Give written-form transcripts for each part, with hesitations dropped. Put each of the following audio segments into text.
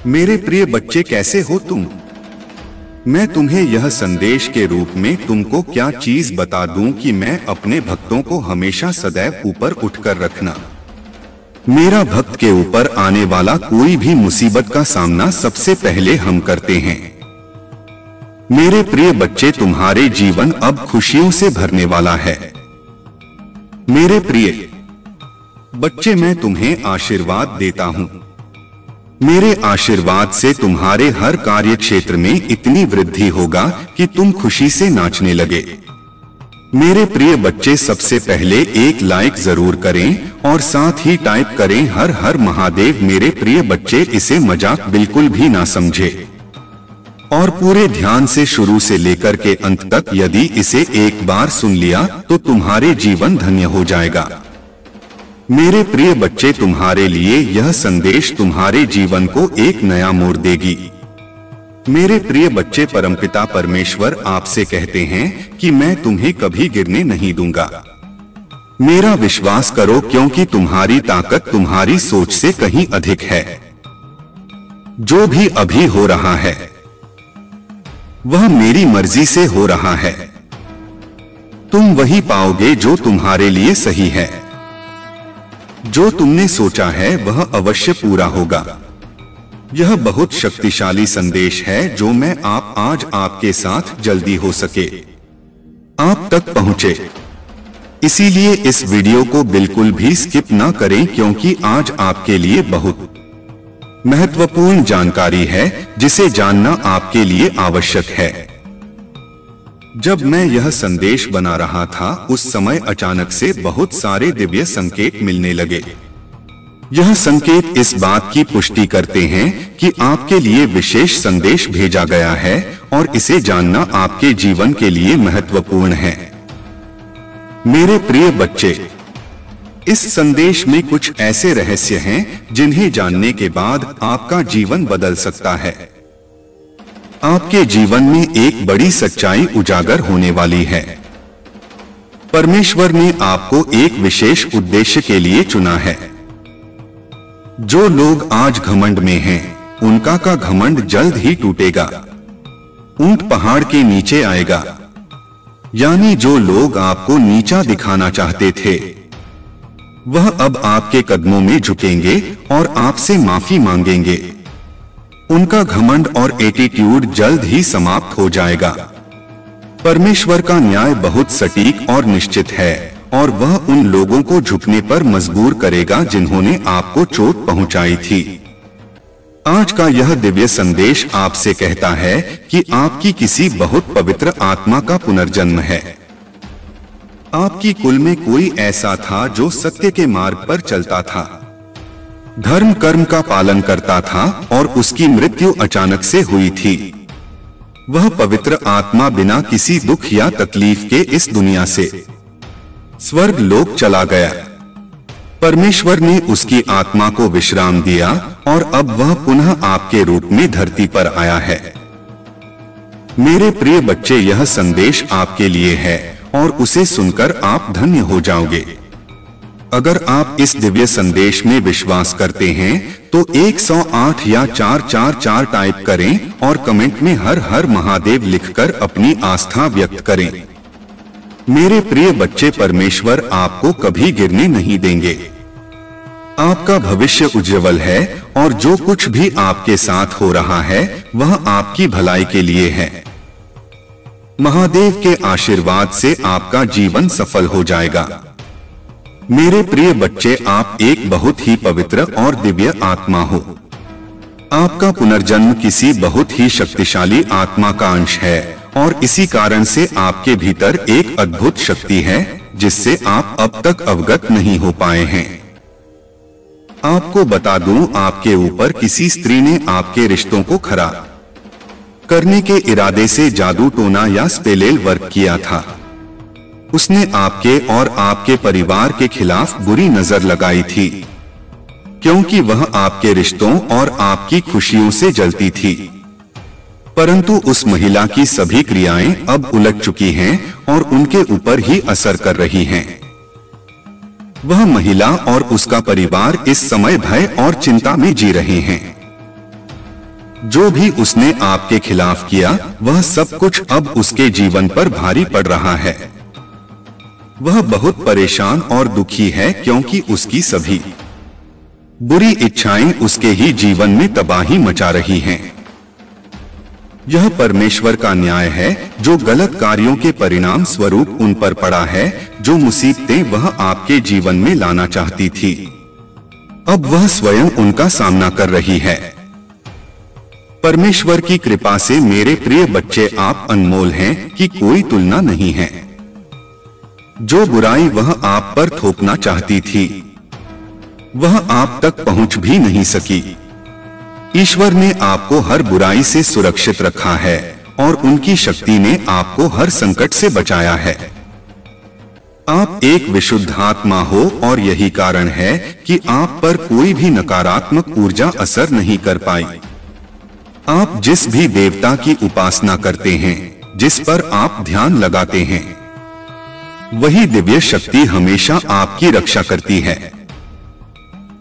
मेरे प्रिय बच्चे, कैसे हो तुम? मैं तुम्हें यह संदेश के रूप में तुमको क्या चीज बता दूं कि मैं अपने भक्तों को हमेशा सदैव ऊपर उठकर रखना। मेरा भक्त के ऊपर आने वाला कोई भी मुसीबत का सामना सबसे पहले हम करते हैं। मेरे प्रिय बच्चे, तुम्हारे जीवन अब खुशियों से भरने वाला है। मेरे प्रिय बच्चे, मैं तुम्हें आशीर्वाद देता हूं। मेरे आशीर्वाद से तुम्हारे हर कार्य क्षेत्र में इतनी वृद्धि होगा कि तुम खुशी से नाचने लगे। मेरे प्रिय बच्चे, सबसे पहले एक लाइक जरूर करें और साथ ही टाइप करें हर हर महादेव। मेरे प्रिय बच्चे, इसे मजाक बिल्कुल भी ना समझे और पूरे ध्यान से शुरू से लेकर के अंत तक यदि इसे एक बार सुन लिया तो तुम्हारे जीवन धन्य हो जाएगा। मेरे प्रिय बच्चे, तुम्हारे लिए यह संदेश तुम्हारे जीवन को एक नया मोड़ देगी। मेरे प्रिय बच्चे, परमपिता परमेश्वर आपसे कहते हैं कि मैं तुम्हें कभी गिरने नहीं दूंगा। मेरा विश्वास करो, क्योंकि तुम्हारी ताकत तुम्हारी सोच से कहीं अधिक है। जो भी अभी हो रहा है वह मेरी मर्जी से हो रहा है। तुम वही पाओगे जो तुम्हारे लिए सही है। जो तुमने सोचा है वह अवश्य पूरा होगा। यह बहुत शक्तिशाली संदेश है जो मैं आज आपके साथ जल्दी हो सके आप तक पहुंचे। इसीलिए इस वीडियो को बिल्कुल भी स्किप ना करें, क्योंकि आज आपके लिए बहुत महत्वपूर्ण जानकारी है जिसे जानना आपके लिए आवश्यक है। जब मैं यह संदेश बना रहा था उस समय अचानक से बहुत सारे दिव्य संकेत मिलने लगे। यह संकेत इस बात की पुष्टि करते हैं कि आपके लिए विशेष संदेश भेजा गया है और इसे जानना आपके जीवन के लिए महत्वपूर्ण है। मेरे प्रिय बच्चे, इस संदेश में कुछ ऐसे रहस्य हैं जिन्हें जानने के बाद आपका जीवन बदल सकता है। आपके जीवन में एक बड़ी सच्चाई उजागर होने वाली है। परमेश्वर ने आपको एक विशेष उद्देश्य के लिए चुना है। जो लोग आज घमंड में हैं, उनका का घमंड जल्द ही टूटेगा। ऊंट पहाड़ के नीचे आएगा। यानी जो लोग आपको नीचा दिखाना चाहते थे वह अब आपके कदमों में झुकेंगे और आपसे माफी मांगेंगे। उनका घमंड और एटीट्यूड जल्द ही समाप्त हो जाएगा। परमेश्वर का न्याय बहुत सटीक और निश्चित है और वह उन लोगों को झुकने पर मजबूर करेगा जिन्होंने आपको चोट पहुंचाई थी। आज का यह दिव्य संदेश आपसे कहता है कि आपकी किसी बहुत पवित्र आत्मा का पुनर्जन्म है। आपकी कुल में कोई ऐसा था जो सत्य के मार्ग पर चलता था, धर्म कर्म का पालन करता था और उसकी मृत्यु अचानक से हुई थी। वह पवित्र आत्मा बिना किसी दुख या तकलीफ के इस दुनिया से स्वर्ग लोक चला गया। परमेश्वर ने उसकी आत्मा को विश्राम दिया और अब वह पुनः आपके रूप में धरती पर आया है। मेरे प्रिय बच्चे, यह संदेश आपके लिए है और उसे सुनकर आप धन्य हो जाओगे। अगर आप इस दिव्य संदेश में विश्वास करते हैं तो 108 या 444 टाइप करें और कमेंट में हर हर महादेव लिखकर अपनी आस्था व्यक्त करें। मेरे प्रिय बच्चे, परमेश्वर आपको कभी गिरने नहीं देंगे। आपका भविष्य उज्जवल है और जो कुछ भी आपके साथ हो रहा है वह आपकी भलाई के लिए है। महादेव के आशीर्वाद से आपका जीवन सफल हो जाएगा। मेरे प्रिय बच्चे, आप एक बहुत ही पवित्र और दिव्य आत्मा हो। आपका पुनर्जन्म किसी बहुत ही शक्तिशाली आत्मा का अंश है और इसी कारण से आपके भीतर एक अद्भुत शक्ति है जिससे आप अब तक अवगत नहीं हो पाए हैं। आपको बता दूं, आपके ऊपर किसी स्त्री ने आपके रिश्तों को खराब करने के इरादे से जादू टोना या स्पेलेल वर्क किया था। उसने आपके और आपके परिवार के खिलाफ बुरी नजर लगाई थी, क्योंकि वह आपके रिश्तों और आपकी खुशियों से जलती थी। परंतु उस महिला की सभी क्रियाएं अब उलट चुकी हैं और उनके ऊपर ही असर कर रही हैं। वह महिला और उसका परिवार इस समय भय और चिंता में जी रहे हैं। जो भी उसने आपके खिलाफ किया वह सब कुछ अब उसके जीवन पर भारी पड़ रहा है। वह बहुत परेशान और दुखी है क्योंकि उसकी सभी बुरी इच्छाएं उसके ही जीवन में तबाही मचा रही हैं। यह परमेश्वर का न्याय है जो गलत कार्यों के परिणाम स्वरूप उन पर पड़ा है, जो मुसीबतें वह आपके जीवन में लाना चाहती थी। अब वह स्वयं उनका सामना कर रही है। परमेश्वर की कृपा से मेरे प्रिय बच्चे, आप अनमोल हैं कि कोई तुलना नहीं है। जो बुराई वह आप पर थोपना चाहती थी वह आप तक पहुंच भी नहीं सकी। ईश्वर ने आपको हर बुराई से सुरक्षित रखा है और उनकी शक्ति ने आपको हर संकट से बचाया है। आप एक विशुद्ध आत्मा हो और यही कारण है कि आप पर कोई भी नकारात्मक ऊर्जा असर नहीं कर पाई। आप जिस भी देवता की उपासना करते हैं, जिस पर आप ध्यान लगाते हैं, वही दिव्य शक्ति हमेशा आपकी रक्षा करती है।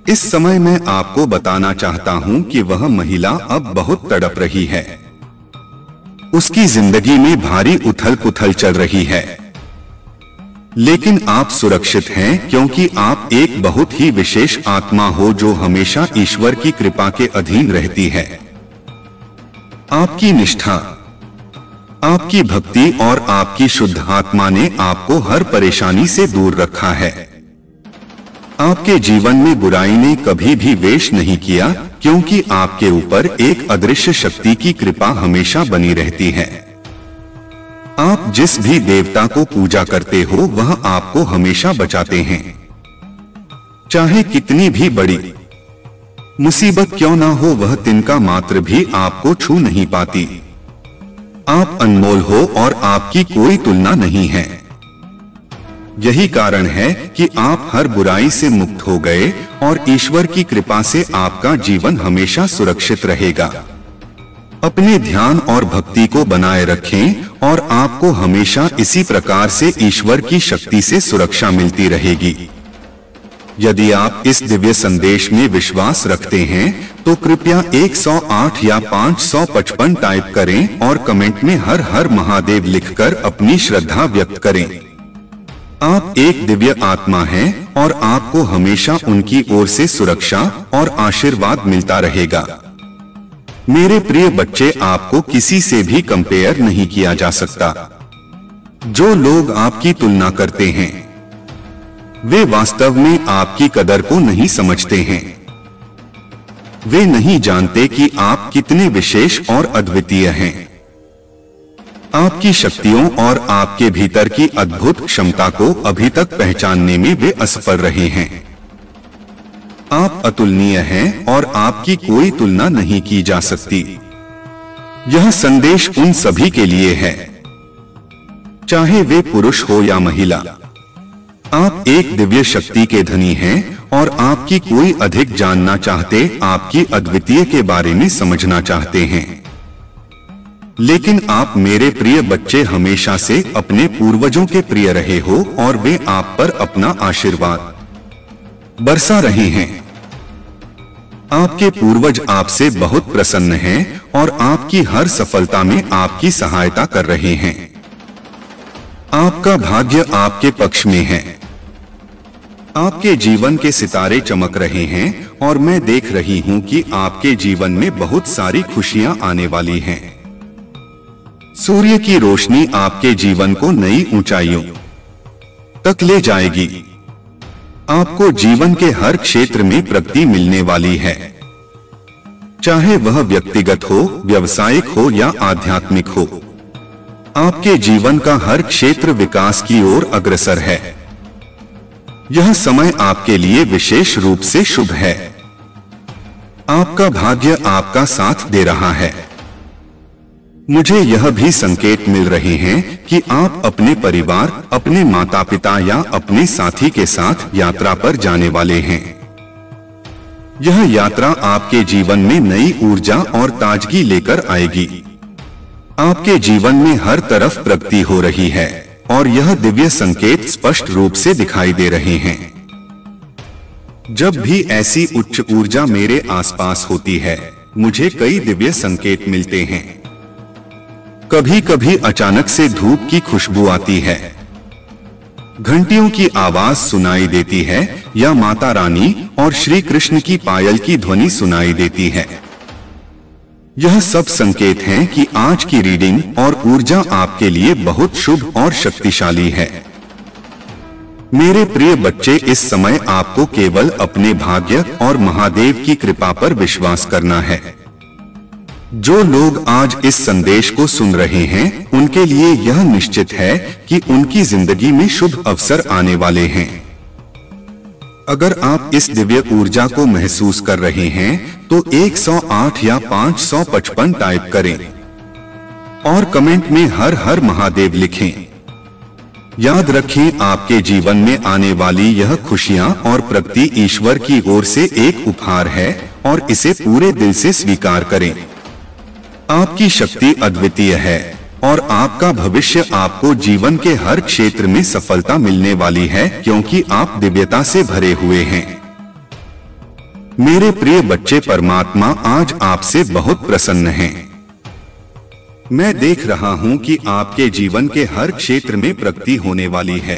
इस समय मैं आपको बताना चाहता हूं कि वह महिला अब बहुत तड़प रही है। उसकी जिंदगी में भारी उथल पुथल चल रही है, लेकिन आप सुरक्षित हैं क्योंकि आप एक बहुत ही विशेष आत्मा हो जो हमेशा ईश्वर की कृपा के अधीन रहती है। आपकी निष्ठा, आपकी भक्ति और आपकी शुद्ध आत्मा ने आपको हर परेशानी से दूर रखा है। आपके जीवन में बुराई ने कभी भी वेश नहीं किया क्योंकि आपके ऊपर एक अदृश्य शक्ति की कृपा हमेशा बनी रहती है। आप जिस भी देवता को पूजा करते हो वह आपको हमेशा बचाते हैं। चाहे कितनी भी बड़ी मुसीबत क्यों ना हो, वह तिनका मात्र भी आपको छू नहीं पाती। आप अनमोल हो और आपकी कोई तुलना नहीं है। यही कारण है कि आप हर बुराई से मुक्त हो गए और ईश्वर की कृपा से आपका जीवन हमेशा सुरक्षित रहेगा। अपने ध्यान और भक्ति को बनाए रखें और आपको हमेशा इसी प्रकार से ईश्वर की शक्ति से सुरक्षा मिलती रहेगी। यदि आप इस दिव्य संदेश में विश्वास रखते हैं तो कृपया 108 या 555 टाइप करें और कमेंट में हर हर महादेव लिखकर अपनी श्रद्धा व्यक्त करें। आप एक दिव्य आत्मा हैं और आपको हमेशा उनकी ओर से सुरक्षा और आशीर्वाद मिलता रहेगा। मेरे प्रिय बच्चे, आपको किसी से भी कंपेयर नहीं किया जा सकता। जो लोग आपकी तुलना करते हैं वे वास्तव में आपकी कदर को नहीं समझते हैं। वे नहीं जानते कि आप कितने विशेष और अद्वितीय हैं। आपकी शक्तियों और आपके भीतर की अद्भुत क्षमता को अभी तक पहचानने में वे असफल रहे हैं। आप अतुलनीय हैं और आपकी कोई तुलना नहीं की जा सकती। यह संदेश उन सभी के लिए है, चाहे वे पुरुष हो या महिला। आप एक दिव्य शक्ति के धनी हैं और आपकी कोई अधिक जानना चाहते, आपकी अद्वितीय के बारे में समझना चाहते हैं। लेकिन आप मेरे प्रिय बच्चे हमेशा से अपने पूर्वजों के प्रिय रहे हो और वे आप पर अपना आशीर्वाद बरसा रहे हैं। आपके पूर्वज आपसे बहुत प्रसन्न हैं और आपकी हर सफलता में आपकी सहायता कर रहे हैं। आपका भाग्य आपके पक्ष में है। आपके जीवन के सितारे चमक रहे हैं और मैं देख रही हूं कि आपके जीवन में बहुत सारी खुशियां आने वाली हैं। सूर्य की रोशनी आपके जीवन को नई ऊंचाइयों तक ले जाएगी। आपको जीवन के हर क्षेत्र में प्रगति मिलने वाली है, चाहे वह व्यक्तिगत हो, व्यावसायिक हो या आध्यात्मिक हो। आपके जीवन का हर क्षेत्र विकास की ओर अग्रसर है। यह समय आपके लिए विशेष रूप से शुभ है। आपका भाग्य आपका साथ दे रहा है। मुझे यह भी संकेत मिल रहे हैं कि आप अपने परिवार, अपने माता पिता या अपने साथी के साथ यात्रा पर जाने वाले हैं। यह यात्रा आपके जीवन में नई ऊर्जा और ताजगी लेकर आएगी। आपके जीवन में हर तरफ प्रगति हो रही है और यह दिव्य संकेत स्पष्ट रूप से दिखाई दे रहे हैं। जब भी ऐसी उच्च ऊर्जा मेरे आसपास होती है मुझे कई दिव्य संकेत मिलते हैं। कभी कभी अचानक से धूप की खुशबू आती है, घंटियों की आवाज सुनाई देती है या माता रानी और श्री कृष्ण की पायल की ध्वनि सुनाई देती है। यह सब संकेत हैं कि आज की रीडिंग और ऊर्जा आपके लिए बहुत शुभ और शक्तिशाली है। मेरे प्रिय बच्चे, इस समय आपको केवल अपने भाग्य और महादेव की कृपा पर विश्वास करना है। जो लोग आज इस संदेश को सुन रहे हैं, उनके लिए यह निश्चित है कि उनकी जिंदगी में शुभ अवसर आने वाले हैं। अगर आप इस दिव्य ऊर्जा को महसूस कर रहे हैं तो 108 या 555 टाइप करें और कमेंट में हर हर महादेव लिखें। याद रखें, आपके जीवन में आने वाली यह खुशियां और प्रगति ईश्वर की ओर से एक उपहार है और इसे पूरे दिल से स्वीकार करें। आपकी शक्ति अद्वितीय है और आपका भविष्य आपको जीवन के हर क्षेत्र में सफलता मिलने वाली है, क्योंकि आप दिव्यता से भरे हुए हैं। मेरे प्रिय बच्चे, परमात्मा आज आपसे बहुत प्रसन्न हैं। मैं देख रहा हूं कि आपके जीवन के हर क्षेत्र में प्रगति होने वाली है।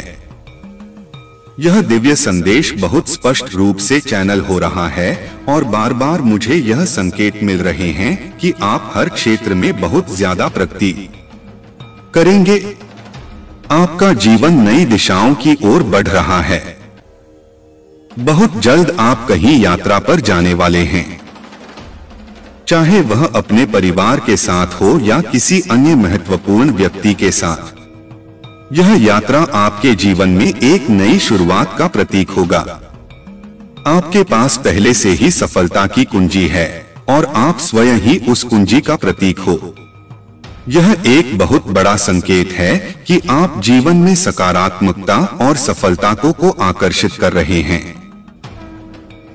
यह दिव्य संदेश बहुत स्पष्ट रूप से चैनल हो रहा है और बार बार मुझे यह संकेत मिल रहे हैं कि आप हर क्षेत्र में बहुत ज्यादा प्रगति करेंगे। आपका जीवन नई दिशाओं की ओर बढ़ रहा है। बहुत जल्द आप कहीं यात्रा पर जाने वाले हैं, चाहे वह अपने परिवार के साथ हो या किसी अन्य महत्वपूर्ण व्यक्ति के साथ। यह यात्रा आपके जीवन में एक नई शुरुआत का प्रतीक होगा। आपके पास पहले से ही सफलता की कुंजी है और आप स्वयं ही उस कुंजी का प्रतीक हो। यह एक बहुत बड़ा संकेत है कि आप जीवन में सकारात्मकता और सफलता को आकर्षित कर रहे हैं।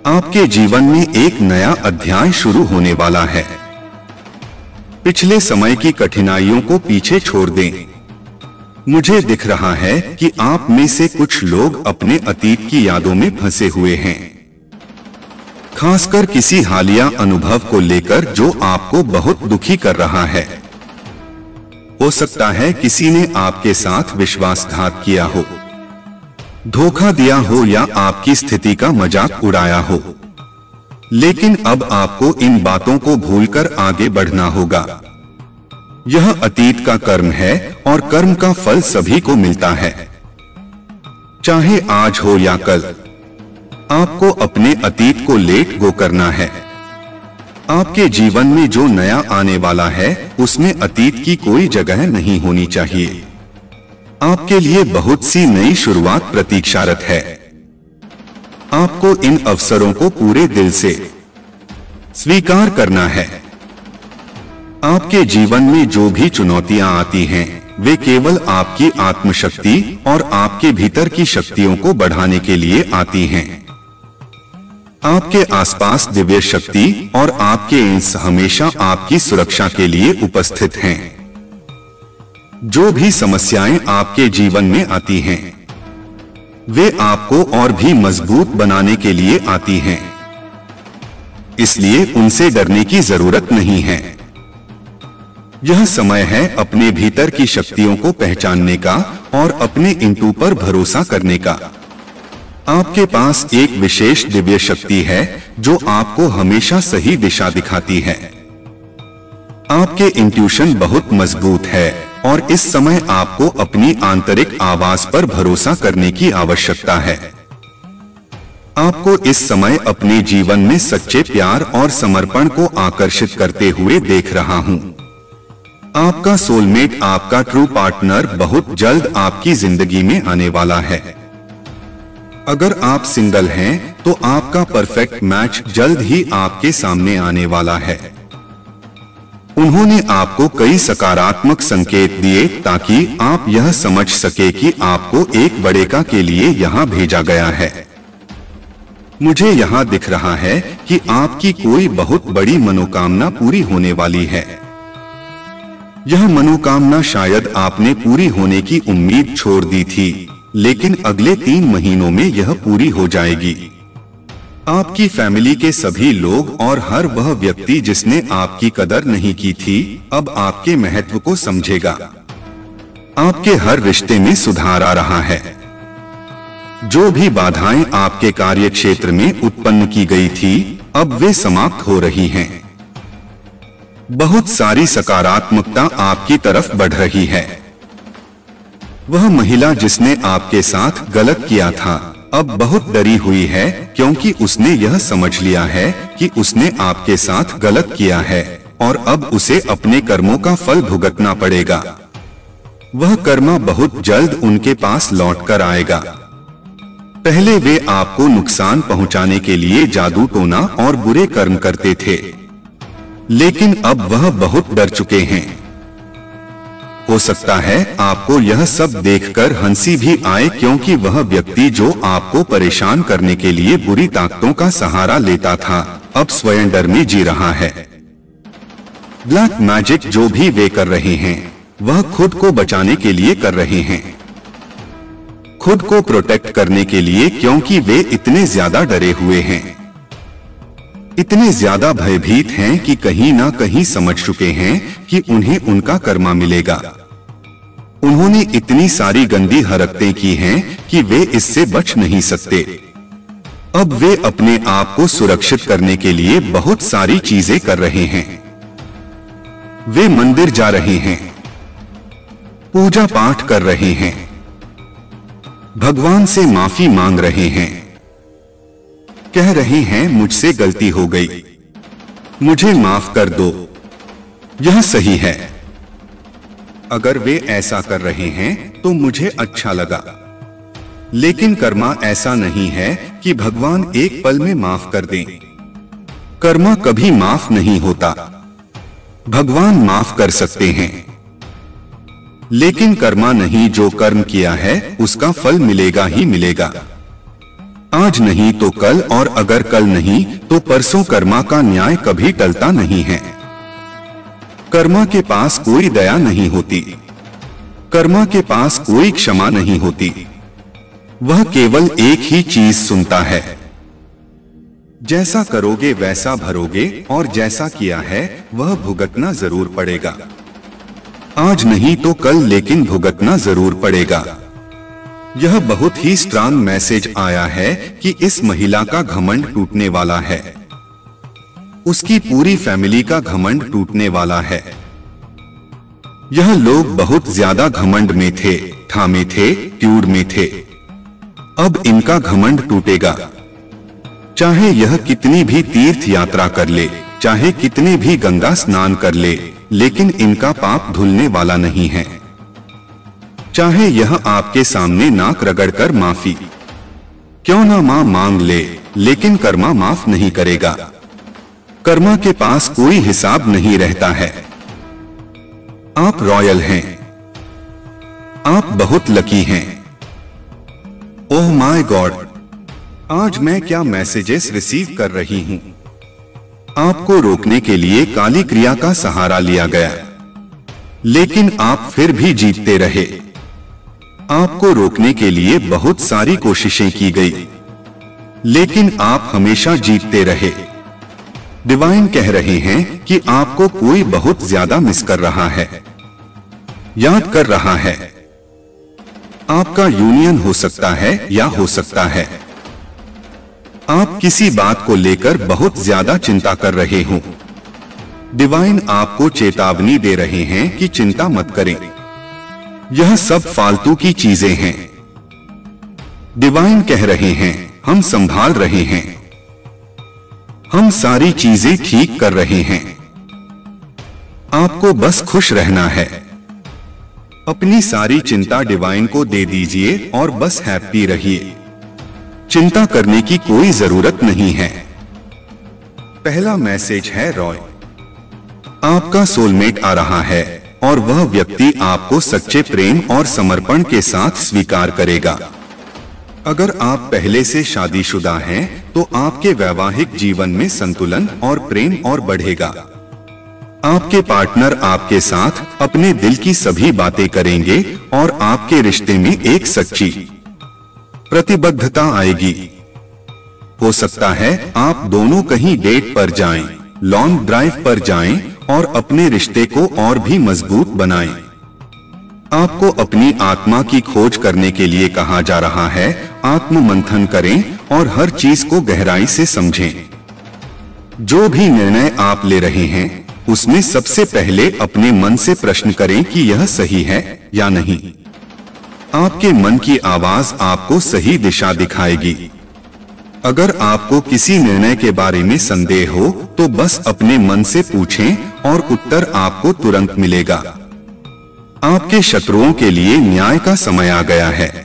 आपके जीवन में एक नया अध्याय शुरू होने वाला है। पिछले समय की कठिनाइयों को पीछे छोड़ दें। मुझे दिख रहा है कि आप में से कुछ लोग अपने अतीत की यादों में फंसे हुए हैं, खासकर किसी हालिया अनुभव को लेकर जो आपको बहुत दुखी कर रहा है। हो सकता है किसी ने आपके साथ विश्वासघात किया हो, धोखा दिया हो या आपकी स्थिति का मजाक उड़ाया हो। लेकिन अब आपको इन बातों को भूलकर आगे बढ़ना होगा। यह अतीत का कर्म है और कर्म का फल सभी को मिलता है, चाहे आज हो या कल। आपको अपने अतीत को लेट गो करना है। आपके जीवन में जो नया आने वाला है उसमें अतीत की कोई जगह नहीं होनी चाहिए। आपके लिए बहुत सी नई शुरुआत प्रतीक्षारत है। आपको इन अवसरों को पूरे दिल से स्वीकार करना है। आपके जीवन में जो भी चुनौतियां आती हैं, वे केवल आपकी आत्मशक्ति और आपके भीतर की शक्तियों को बढ़ाने के लिए आती हैं। आपके आसपास दिव्य शक्ति और आपके इंस हमेशा आपकी सुरक्षा के लिए उपस्थित हैं। जो भी समस्याएं आपके जीवन में आती हैं, वे आपको और भी मजबूत बनाने के लिए आती हैं। इसलिए उनसे डरने की जरूरत नहीं है। यह समय है अपने भीतर की शक्तियों को पहचानने का और अपने इंटू पर भरोसा करने का। आपके पास एक विशेष दिव्य शक्ति है जो आपको हमेशा सही दिशा दिखाती है। आपके इंट्यूशन बहुत मजबूत है और इस समय आपको अपनी आंतरिक आवाज पर भरोसा करने की आवश्यकता है। आपको इस समय अपने जीवन में सच्चे प्यार और समर्पण को आकर्षित करते हुए देख रहा हूँ। आपका सोलमेट, आपका ट्रू पार्टनर बहुत जल्द आपकी जिंदगी में आने वाला है। अगर आप सिंगल हैं तो आपका परफेक्ट मैच जल्द ही आपके सामने आने वाला है। उन्होंने आपको कई सकारात्मक संकेत दिए ताकि आप यह समझ सके कि आपको एक बड़ेका के लिए यहाँ भेजा गया है। मुझे यहाँ दिख रहा है कि आपकी कोई बहुत बड़ी मनोकामना पूरी होने वाली है। यह मनोकामना शायद आपने पूरी होने की उम्मीद छोड़ दी थी, लेकिन अगले 3 महीनों में यह पूरी हो जाएगी। आपकी फैमिली के सभी लोग और हर वह व्यक्ति जिसने आपकी कदर नहीं की थी, अब आपके महत्व को समझेगा। आपके हर रिश्ते में सुधार आ रहा है। जो भी बाधाएं आपके कार्य क्षेत्र में उत्पन्न की गई थी, अब वे समाप्त हो रही हैं। बहुत सारी सकारात्मकता आपकी तरफ बढ़ रही है। वह महिला जिसने आपके साथ गलत किया था, अब बहुत डरी हुई है, क्योंकि उसने यह समझ लिया है कि उसने आपके साथ गलत किया है और अब उसे अपने कर्मों का फल भुगतना पड़ेगा। वह कर्मा बहुत जल्द उनके पास लौट कर आएगा। पहले वे आपको नुकसान पहुंचाने के लिए जादू टोना और बुरे कर्म करते थे, लेकिन अब वह बहुत डर चुके हैं। हो सकता है आपको यह सब देखकर हंसी भी आए, क्योंकि वह व्यक्ति जो आपको परेशान करने के लिए बुरी ताकतों का सहारा लेता था, अब स्वयं डर में जी रहा है। ब्लैक मैजिक जो भी वे कर रहे हैं, वह खुद को बचाने के लिए कर रहे हैं, खुद को प्रोटेक्ट करने के लिए, क्योंकि वे इतने ज्यादा डरे हुए हैं, इतने ज्यादा भयभीत हैं कि कहीं ना कहीं समझ चुके हैं कि उन्हें उनका कर्मा मिलेगा। उन्होंने इतनी सारी गंदी हरकतें की हैं कि वे इससे बच नहीं सकते। अब वे अपने आप को सुरक्षित करने के लिए बहुत सारी चीजें कर रहे हैं। वे मंदिर जा रहे हैं, पूजा पाठ कर रहे हैं, भगवान से माफी मांग रहे हैं, कह रहे हैं मुझसे गलती हो गई, मुझे माफ कर दो, यह सही है। अगर वे ऐसा कर रहे हैं तो मुझे अच्छा लगा, लेकिन कर्मा ऐसा नहीं है कि भगवान एक पल में माफ कर दें। कर्मा कभी माफ नहीं होता। भगवान माफ कर सकते हैं, लेकिन कर्मा नहीं। जो कर्म किया है उसका फल मिलेगा ही मिलेगा। आज नहीं तो कल, और अगर कल नहीं तो परसों। कर्मा का न्याय कभी टलता नहीं है। कर्मा के पास कोई दया नहीं होती, कर्मा के पास कोई क्षमा नहीं होती। वह केवल एक ही चीज सुनता है, जैसा करोगे वैसा भरोगे, और जैसा किया है वह भुगतना जरूर पड़ेगा। आज नहीं तो कल, लेकिन भुगतना जरूर पड़ेगा। यह बहुत ही स्ट्रांग मैसेज आया है कि इस महिला का घमंड टूटने वाला है, उसकी पूरी फैमिली का घमंड टूटने वाला है। यह लोग बहुत ज्यादा घमंड में थे, ठामे थे, ट्यूड में थे। अब इनका घमंड टूटेगा। चाहे यह कितनी भी तीर्थ यात्रा कर ले, चाहे कितने भी गंगा स्नान कर ले, लेकिन इनका पाप धुलने वाला नहीं है। चाहे यह आपके सामने नाक रगड़कर माफी क्यों ना मांग ले, लेकिन कर्मा माफ नहीं करेगा। कर्मा के पास कोई हिसाब नहीं रहता है। आप रॉयल हैं, आप बहुत लकी हैं। ओह माय गॉड, आज मैं क्या मैसेजेस रिसीव कर रही हूं। आपको रोकने के लिए काली क्रिया का सहारा लिया गया, लेकिन आप फिर भी जीतते रहे। आपको रोकने के लिए बहुत सारी कोशिशें की गई, लेकिन आप हमेशा जीतते रहे। डिवाइन कह रहे हैं कि आपको कोई बहुत ज्यादा मिस कर रहा है, याद कर रहा है। आपका यूनियन हो सकता है या हो सकता है आप किसी बात को लेकर बहुत ज्यादा चिंता कर रहे हो। डिवाइन आपको चेतावनी दे रहे हैं कि चिंता मत करें, यह सब फालतू की चीजें हैं। डिवाइन कह रहे हैं हम संभाल रहे हैं, हम सारी चीजें ठीक कर रहे हैं। आपको बस खुश रहना है। अपनी सारी चिंता डिवाइन को दे दीजिए और बस हैप्पी रहिए। चिंता करने की कोई जरूरत नहीं है। पहला मैसेज है रॉय, आपका सोलमेट आ रहा है और वह व्यक्ति आपको सच्चे प्रेम और समर्पण के साथ स्वीकार करेगा। अगर आप पहले से शादीशुदा हैं, तो आपके वैवाहिक जीवन में संतुलन और प्रेम और बढ़ेगा। आपके पार्टनर आपके साथ अपने दिल की सभी बातें करेंगे और आपके रिश्ते में एक सच्ची प्रतिबद्धता आएगी। हो सकता है आप दोनों कहीं डेट पर जाएं, लॉन्ग ड्राइव पर जाएं और अपने रिश्ते को और भी मजबूत बनाएं। आपको अपनी आत्मा की खोज करने के लिए कहा जा रहा है। आत्म मंथन करें और हर चीज को गहराई से समझें। जो भी निर्णय आप ले रहे हैं उसमें सबसे पहले अपने मन से प्रश्न करें कि यह सही है या नहीं। आपके मन की आवाज आपको सही दिशा दिखाएगी। अगर आपको किसी निर्णय के बारे में संदेह हो तो बस अपने मन से पूछें और उत्तर आपको तुरंत मिलेगा। आपके शत्रुओं के लिए न्याय का समय आ गया है।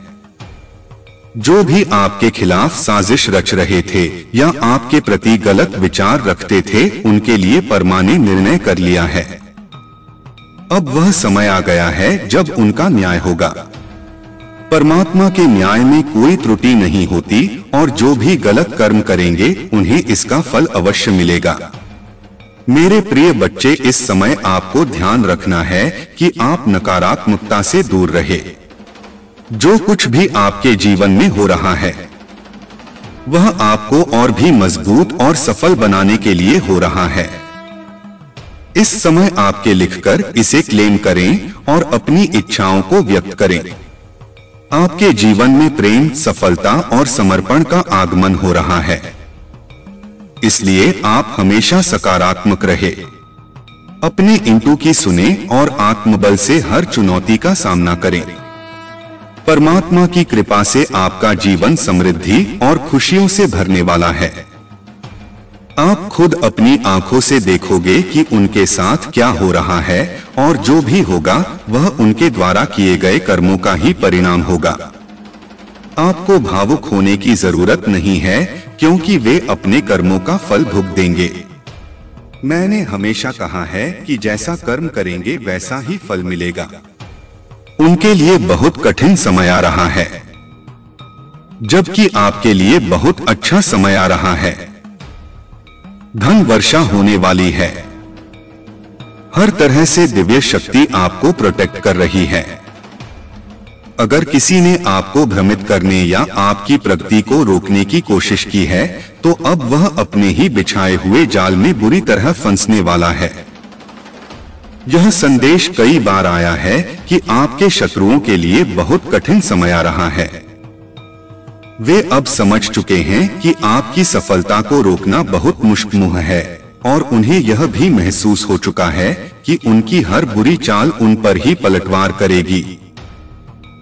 जो भी आपके खिलाफ साजिश रच रहे थे या आपके प्रति गलत विचार रखते थे उनके लिए परमानेंट निर्णय कर लिया है। अब वह समय आ गया है जब उनका न्याय होगा। परमात्मा के न्याय में कोई त्रुटि नहीं होती और जो भी गलत कर्म करेंगे उन्हें इसका फल अवश्य मिलेगा। मेरे प्रिय बच्चे, इस समय आपको ध्यान रखना है कि आप नकारात्मकता से दूर रहे। जो कुछ भी आपके जीवन में हो रहा है वह आपको और भी मजबूत और सफल बनाने के लिए हो रहा है। इस समय आपके लिखकर इसे क्लेम करें और अपनी इच्छाओं को व्यक्त करें। आपके जीवन में प्रेम, सफलता और समर्पण का आगमन हो रहा है। इसलिए आप हमेशा सकारात्मक रहे। अपने इंटू की सुने और आत्मबल से हर चुनौती का सामना करें। परमात्मा की कृपा से आपका जीवन समृद्धि और खुशियों से भरने वाला है। आप खुद अपनी आंखों से देखोगे कि उनके साथ क्या हो रहा है और जो भी होगा वह उनके द्वारा किए गए कर्मों का ही परिणाम होगा। आपको भावुक होने की जरूरत नहीं है क्योंकि वे अपने कर्मों का फल भुगत देंगे। मैंने हमेशा कहा है कि जैसा कर्म करेंगे वैसा ही फल मिलेगा। उनके लिए बहुत कठिन समय आ रहा है जबकि आपके लिए बहुत अच्छा समय आ रहा है। धन वर्षा होने वाली है। हर तरह से दिव्य शक्ति आपको प्रोटेक्ट कर रही है। अगर किसी ने आपको भ्रमित करने या आपकी प्रगति को रोकने की कोशिश की है तो अब वह अपने ही बिछाए हुए जाल में बुरी तरह फंसने वाला है। यह संदेश कई बार आया है कि आपके शत्रुओं के लिए बहुत कठिन समय आ रहा है। वे अब समझ चुके हैं कि आपकी सफलता को रोकना बहुत मुश्किल है और उन्हें यह भी महसूस हो चुका है कि उनकी हर बुरी चाल उन पर ही पलटवार करेगी।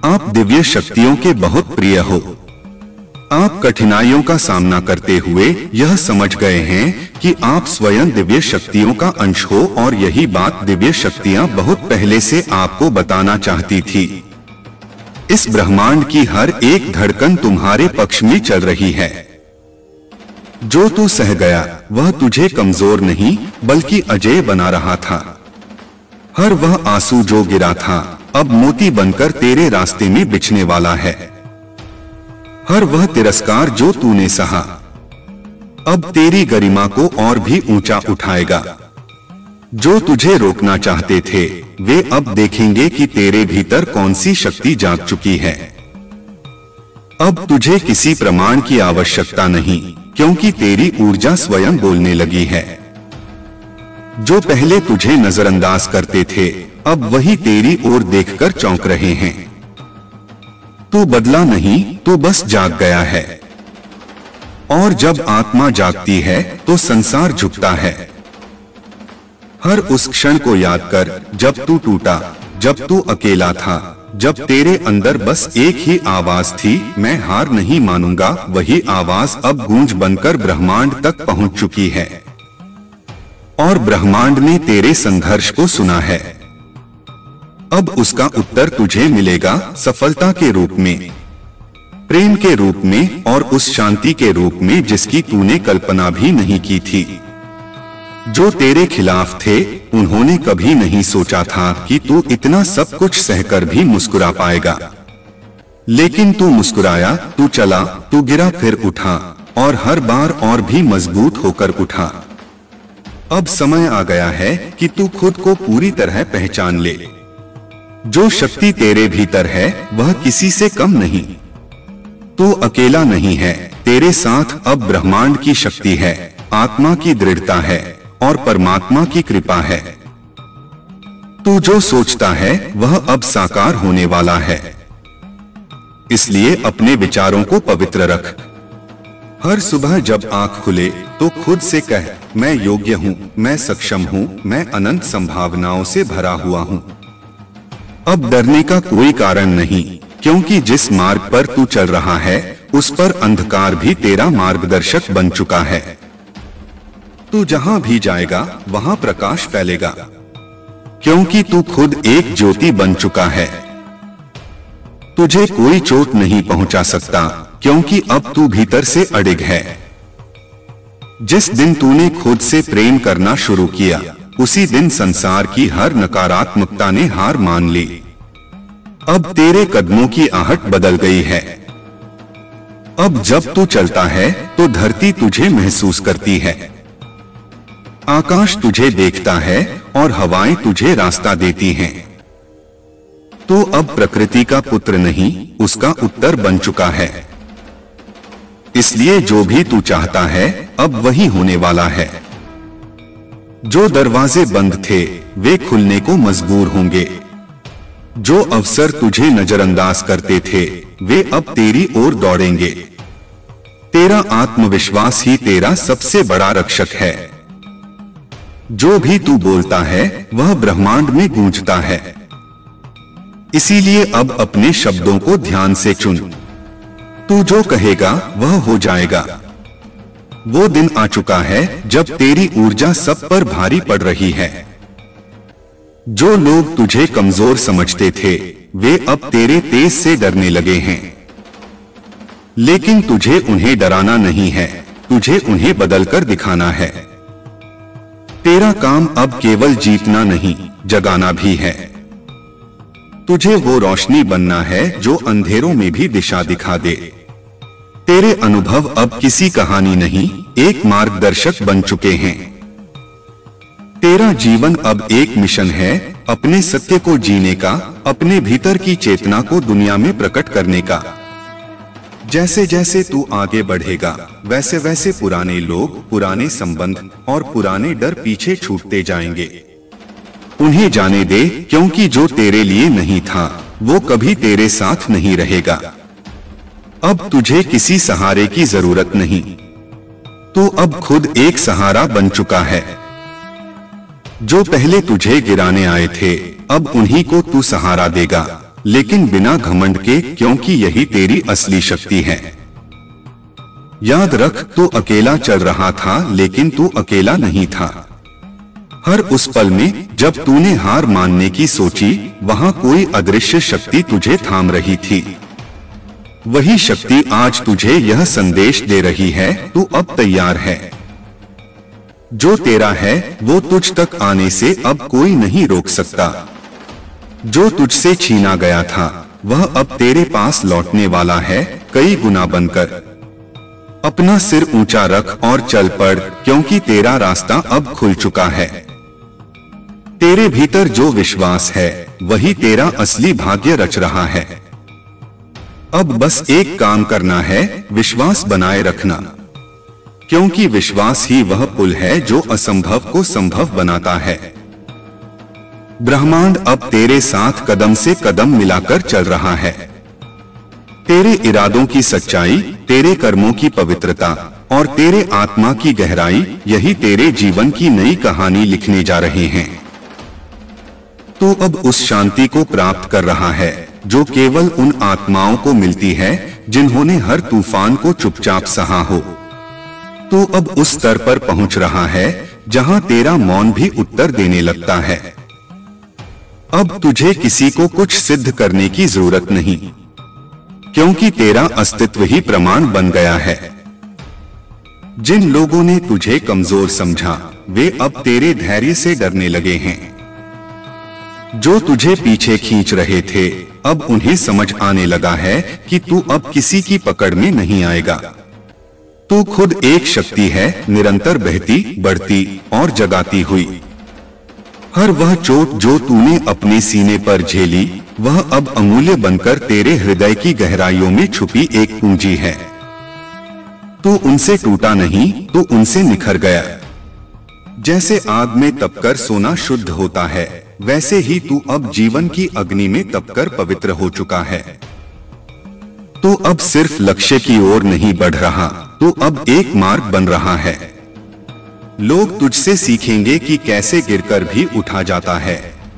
आप दिव्य शक्तियों के बहुत प्रिय हो। आप कठिनाइयों का सामना करते हुए यह समझ गए हैं कि आप स्वयं दिव्य शक्तियों का अंश हो और यही बात दिव्य शक्तियां बहुत पहले से आपको बताना चाहती थी। इस ब्रह्मांड की हर एक धड़कन तुम्हारे पक्ष में चल रही है। जो तू सह गया वह तुझे कमजोर नहीं बल्कि अजेय बना रहा था। हर वह आंसू जो गिरा था अब मोती बनकर तेरे रास्ते में बिछने वाला है। हर वह तिरस्कार जो तूने सहा अब तेरी गरिमा को और भी ऊंचा उठाएगा। जो तुझे रोकना चाहते थे वे अब देखेंगे कि तेरे भीतर कौन सी शक्ति जाग चुकी है। अब तुझे किसी प्रमाण की आवश्यकता नहीं क्योंकि तेरी ऊर्जा स्वयं बोलने लगी है। जो पहले तुझे नजरअंदाज करते थे अब वही तेरी ओर देखकर चौंक रहे हैं। तू बदला नहीं, तू बस जाग गया है। और जब आत्मा जागती है तो संसार झुकता है। हर उस क्षण को याद कर जब तू टूटा, जब तू अकेला था, जब तेरे अंदर बस एक ही आवाज थी, मैं हार नहीं मानूंगा। वही आवाज अब गूंज बनकर ब्रह्मांड तक पहुंच चुकी है और ब्रह्मांड ने तेरे संघर्ष को सुना है। अब उसका उत्तर तुझे मिलेगा, सफलता के रूप में, प्रेम के रूप में और उस शांति के रूप में जिसकी तूने कल्पना भी नहीं की थी। जो तेरे खिलाफ थे उन्होंने कभी नहीं सोचा था कि तू इतना सब कुछ सहकर भी मुस्कुरा पाएगा, लेकिन तू मुस्कुराया, तू चला, तू गिरा फिर उठा और हर बार और भी मजबूत होकर उठा। अब समय आ गया है कि तू खुद को पूरी तरह पहचान ले। जो शक्ति तेरे भीतर है वह किसी से कम नहीं। तू अकेला नहीं है, तेरे साथ अब ब्रह्मांड की शक्ति है, आत्मा की दृढ़ता है और परमात्मा की कृपा है। तू जो सोचता है वह अब साकार होने वाला है। इसलिए अपने विचारों को पवित्र रख। हर सुबह जब आंख खुले तो खुद से कह, मैं योग्य हूँ, मैं सक्षम हूँ, मैं अनंत संभावनाओं से भरा हुआ हूँ। अब डरने का कोई कारण नहीं, क्योंकि जिस मार्ग पर तू चल रहा है उस पर अंधकार भी तेरा मार्गदर्शक बन चुका है। तू जहां भी जाएगा वहां प्रकाश फैलेगा, क्योंकि तू खुद एक ज्योति बन चुका है। तुझे कोई चोट नहीं पहुंचा सकता, क्योंकि अब तू भीतर से अडिग है। जिस दिन तूने खुद से प्रेम करना शुरू किया उसी दिन संसार की हर नकारात्मकता ने हार मान ली। अब तेरे कदमों की आहट बदल गई है। अब जब तू चलता है तो धरती तुझे महसूस करती है, आकाश तुझे देखता है और हवाएं तुझे रास्ता देती हैं। तू अब प्रकृति का पुत्र नहीं, उसका उत्तर बन चुका है। इसलिए जो भी तू चाहता है अब वही होने वाला है। जो दरवाजे बंद थे वे खुलने को मजबूर होंगे। जो अवसर तुझे नजरअंदाज करते थे वे अब तेरी ओर दौड़ेंगे। तेरा आत्मविश्वास ही तेरा सबसे बड़ा रक्षक है। जो भी तू बोलता है वह ब्रह्मांड में गूंजता है। इसीलिए अब अपने शब्दों को ध्यान से चुन। तू जो कहेगा वह हो जाएगा। वो दिन आ चुका है जब तेरी ऊर्जा सब पर भारी पड़ रही है। जो लोग तुझे कमजोर समझते थे वे अब तेरे तेज से डरने लगे हैं। लेकिन तुझे उन्हें डराना नहीं है, तुझे उन्हें बदलकर दिखाना है। तेरा काम अब केवल जीतना नहीं, जगाना भी है। तुझे वो रोशनी बनना है जो अंधेरों में भी दिशा दिखा दे। तेरे अनुभव अब किसी कहानी नहीं, एक मार्गदर्शक बन चुके हैं। तेरा जीवन अब एक मिशन है, अपने सत्य को जीने का, अपने भीतर की चेतना को दुनिया में प्रकट करने का। जैसे जैसे तू आगे बढ़ेगा वैसे वैसे पुराने लोग, पुराने संबंध और पुराने डर पीछे छूटते जाएंगे। उन्हें जाने दे, क्योंकि जो तेरे लिए नहीं था वो कभी तेरे साथ नहीं रहेगा। अब तुझे किसी सहारे की जरूरत नहीं, तू अब खुद एक सहारा बन चुका है। जो पहले तुझे गिराने आए थे अब उन्हीं को तू सहारा देगा, लेकिन बिना घमंड के, क्योंकि यही तेरी असली शक्ति है। याद रख, तू अकेला चल रहा था लेकिन तू अकेला नहीं था। हर उस पल में जब तूने हार मानने की सोची वहां कोई अदृश्य शक्ति तुझे थाम रही थी। वही शक्ति आज तुझे यह संदेश दे रही है, तू अब तैयार है। जो तेरा है वो तुझ तक आने से अब कोई नहीं रोक सकता। जो तुझसे छीना गया था वह अब तेरे पास लौटने वाला है, कई गुना बनकर। अपना सिर ऊंचा रख और चल पड़, क्योंकि तेरा रास्ता अब खुल चुका है। तेरे भीतर जो विश्वास है वही तेरा असली भाग्य रच रहा है। अब बस एक काम करना है, विश्वास बनाए रखना, क्योंकि विश्वास ही वह पुल है जो असंभव को संभव बनाता है। ब्रह्मांड अब तेरे साथ कदम से कदम मिलाकर चल रहा है। तेरे इरादों की सच्चाई, तेरे कर्मों की पवित्रता और तेरे आत्मा की गहराई, यही तेरे जीवन की नई कहानी लिखने जा रहे हैं। तू अब उस शांति को प्राप्त कर रहा है जो केवल उन आत्माओं को मिलती है जिन्होंने हर तूफान को चुपचाप सहा हो। तू अब उस स्तर पर पहुंच रहा है जहां तेरा मौन भी उत्तर देने लगता है। अब तुझे किसी को कुछ सिद्ध करने की जरूरत नहीं, क्योंकि तेरा अस्तित्व ही प्रमाण बन गया है। जिन लोगों ने तुझे कमजोर समझा वे अब तेरे धैर्य से डरने लगे हैं। जो तुझे पीछे खींच रहे थे अब उन्हें समझ आने लगा है कि तू अब किसी की पकड़ में नहीं आएगा। तू खुद एक शक्ति है, निरंतर बहती, बढ़ती और जगाती हुई। हर वह चोट जो तूने अपने सीने पर झेली वह अब अमूल्य बनकर तेरे हृदय की गहराइयों में छुपी एक पूंजी है। तू उनसे टूटा नहीं, तू उनसे निखर गया। जैसे आग में तपकर सोना शुद्ध होता है, वैसे ही तू अब जीवन की अग्नि में तपकर पवित्र हो चुका है। तू अब सिर्फ लक्ष्य की ओर नहीं बढ़ रहा, तू अब एक मार्ग बन रहा है। लोग तुझसे सीखेंगे कि कैसे गिरकर भी उठा जाता है,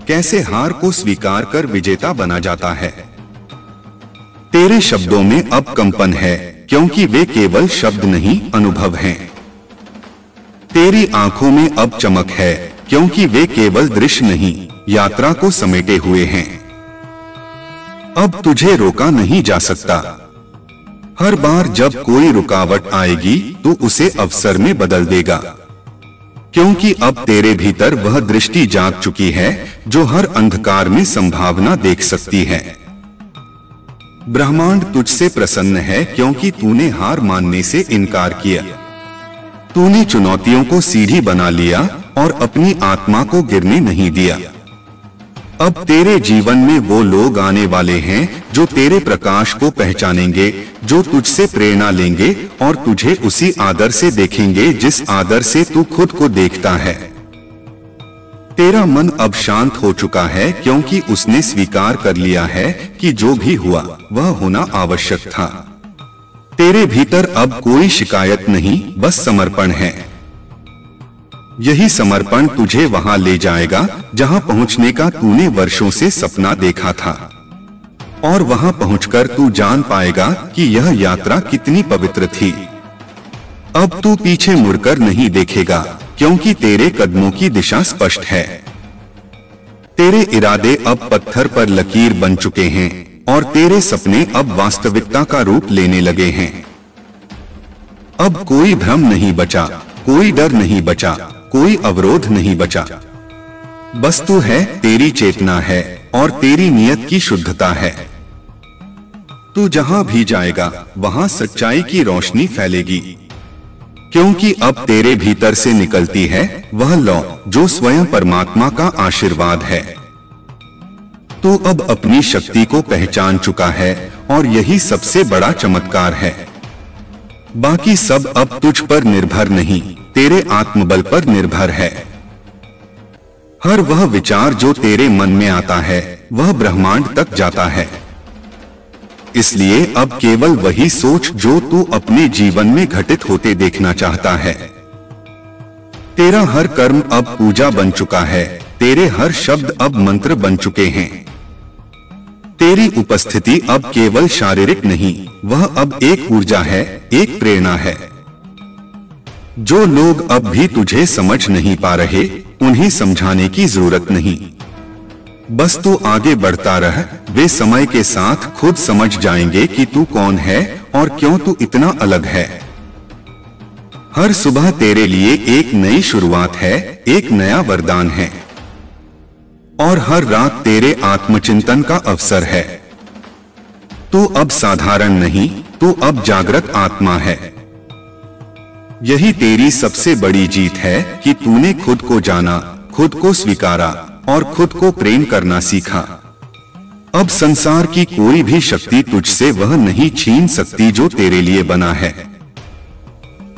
कैसे हार को स्वीकार कर विजेता बना जाता है। तेरे शब्दों में अब कंपन है, क्योंकि वे केवल शब्द नहीं, अनुभव हैं। तेरी आंखों में अब चमक है, क्योंकि वे केवल दृश्य नहीं, यात्रा को समेटे हुए हैं। अब तुझे रोका नहीं जा सकता। हर बार जब कोई रुकावट आएगी, तू उसे अवसर में बदल देगा, क्योंकि अब तेरे भीतर वह दृष्टि जाग चुकी है जो हर अंधकार में संभावना देख सकती है। ब्रह्मांड तुझसे प्रसन्न है, क्योंकि तूने हार मानने से इनकार किया। तूने चुनौतियों को सीढ़ी बना लिया और अपनी आत्मा को गिरने नहीं दिया। अब तेरे जीवन में वो लोग आने वाले हैं जो तेरे प्रकाश को पहचानेंगे, जो तुझसे प्रेरणा लेंगे और तुझे उसी आदर से देखेंगे जिस आदर से तू खुद को देखता है। तेरा मन अब शांत हो चुका है, क्योंकि उसने स्वीकार कर लिया है कि जो भी हुआ वह होना आवश्यक था। तेरे भीतर अब कोई शिकायत नहीं, बस समर्पण है। यही समर्पण तुझे वहां ले जाएगा जहां पहुंचने का तूने वर्षों से सपना देखा था, और वहां पहुंचकर तू जान पाएगा कि यह यात्रा कितनी पवित्र थी। अब तू पीछे मुड़कर नहीं देखेगा, क्योंकि तेरे कदमों की दिशा स्पष्ट है। तेरे इरादे अब पत्थर पर लकीर बन चुके हैं और तेरे सपने अब वास्तविकता का रूप लेने लगे हैं। अब कोई भ्रम नहीं बचा, कोई डर नहीं बचा, कोई अवरोध नहीं बचा। बस तू है, तेरी चेतना है और तेरी नियत की शुद्धता है। तू जहां भी जाएगा वहां सच्चाई की रोशनी फैलेगी, क्योंकि अब तेरे भीतर से निकलती है वह लौ जो स्वयं परमात्मा का आशीर्वाद है। तू अब अपनी शक्ति को पहचान चुका है और यही सबसे बड़ा चमत्कार है। बाकी सब अब तुझ पर निर्भर नहीं, तेरे आत्मबल पर निर्भर है। हर वह विचार जो तेरे मन में आता है वह ब्रह्मांड तक जाता है। इसलिए अब केवल वही सोच जो तू अपने जीवन में घटित होते देखना चाहता है। तेरा हर कर्म अब पूजा बन चुका है, तेरे हर शब्द अब मंत्र बन चुके हैं। तेरी उपस्थिति अब केवल शारीरिक नहीं, वह अब एक ऊर्जा है, एक प्रेरणा है। जो लोग अब भी तुझे समझ नहीं पा रहे, उन्हें समझाने की जरूरत नहीं। बस तू आगे बढ़ता रह, वे समय के साथ खुद समझ जाएंगे कि तू कौन है और क्यों तू इतना अलग है। हर सुबह तेरे लिए एक नई शुरुआत है, एक नया वरदान है, और हर रात तेरे आत्मचिंतन का अवसर है। तू अब साधारण नहीं, तू अब जागृत आत्मा है। यही तेरी सबसे बड़ी जीत है कि तूने खुद को जाना, खुद को स्वीकारा और खुद को प्रेम करना सीखा। अब संसार की कोई भी शक्ति तुझसे वह नहीं छीन सकती जो तेरे लिए बना है।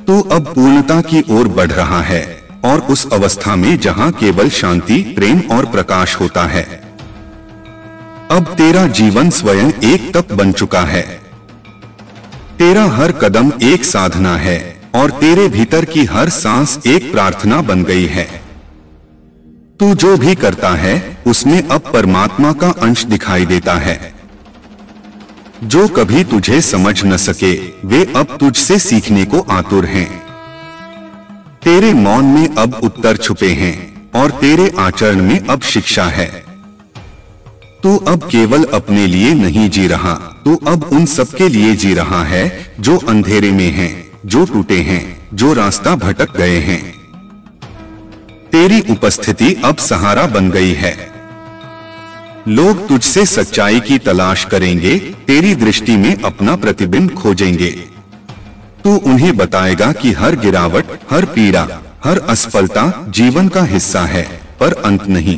तू अब पूर्णता की ओर बढ़ रहा है, और उस अवस्था में जहां केवल शांति, प्रेम और प्रकाश होता है। अब तेरा जीवन स्वयं एक तप बन चुका है। तेरा हर कदम एक साधना है और तेरे भीतर की हर सांस एक प्रार्थना बन गई है। तू जो भी करता है उसमें अब परमात्मा का अंश दिखाई देता है। जो कभी तुझे समझ न सके वे अब तुझसे सीखने को आतुर हैं। तेरे मौन में अब उत्तर छुपे हैं और तेरे आचरण में अब शिक्षा है। तू अब केवल अपने लिए नहीं जी रहा, तू अब उन सबके लिए जी रहा है जो अंधेरे में हैं, जो टूटे हैं, जो रास्ता भटक गए हैं। तेरी उपस्थिति अब सहारा बन गई है। लोग तुझसे सच्चाई की तलाश करेंगे, तेरी दृष्टि में अपना प्रतिबिंब खोजेंगे। तू उन्हें बताएगा कि हर गिरावट, हर पीड़ा, हर असफलता जीवन का हिस्सा है, पर अंत नहीं।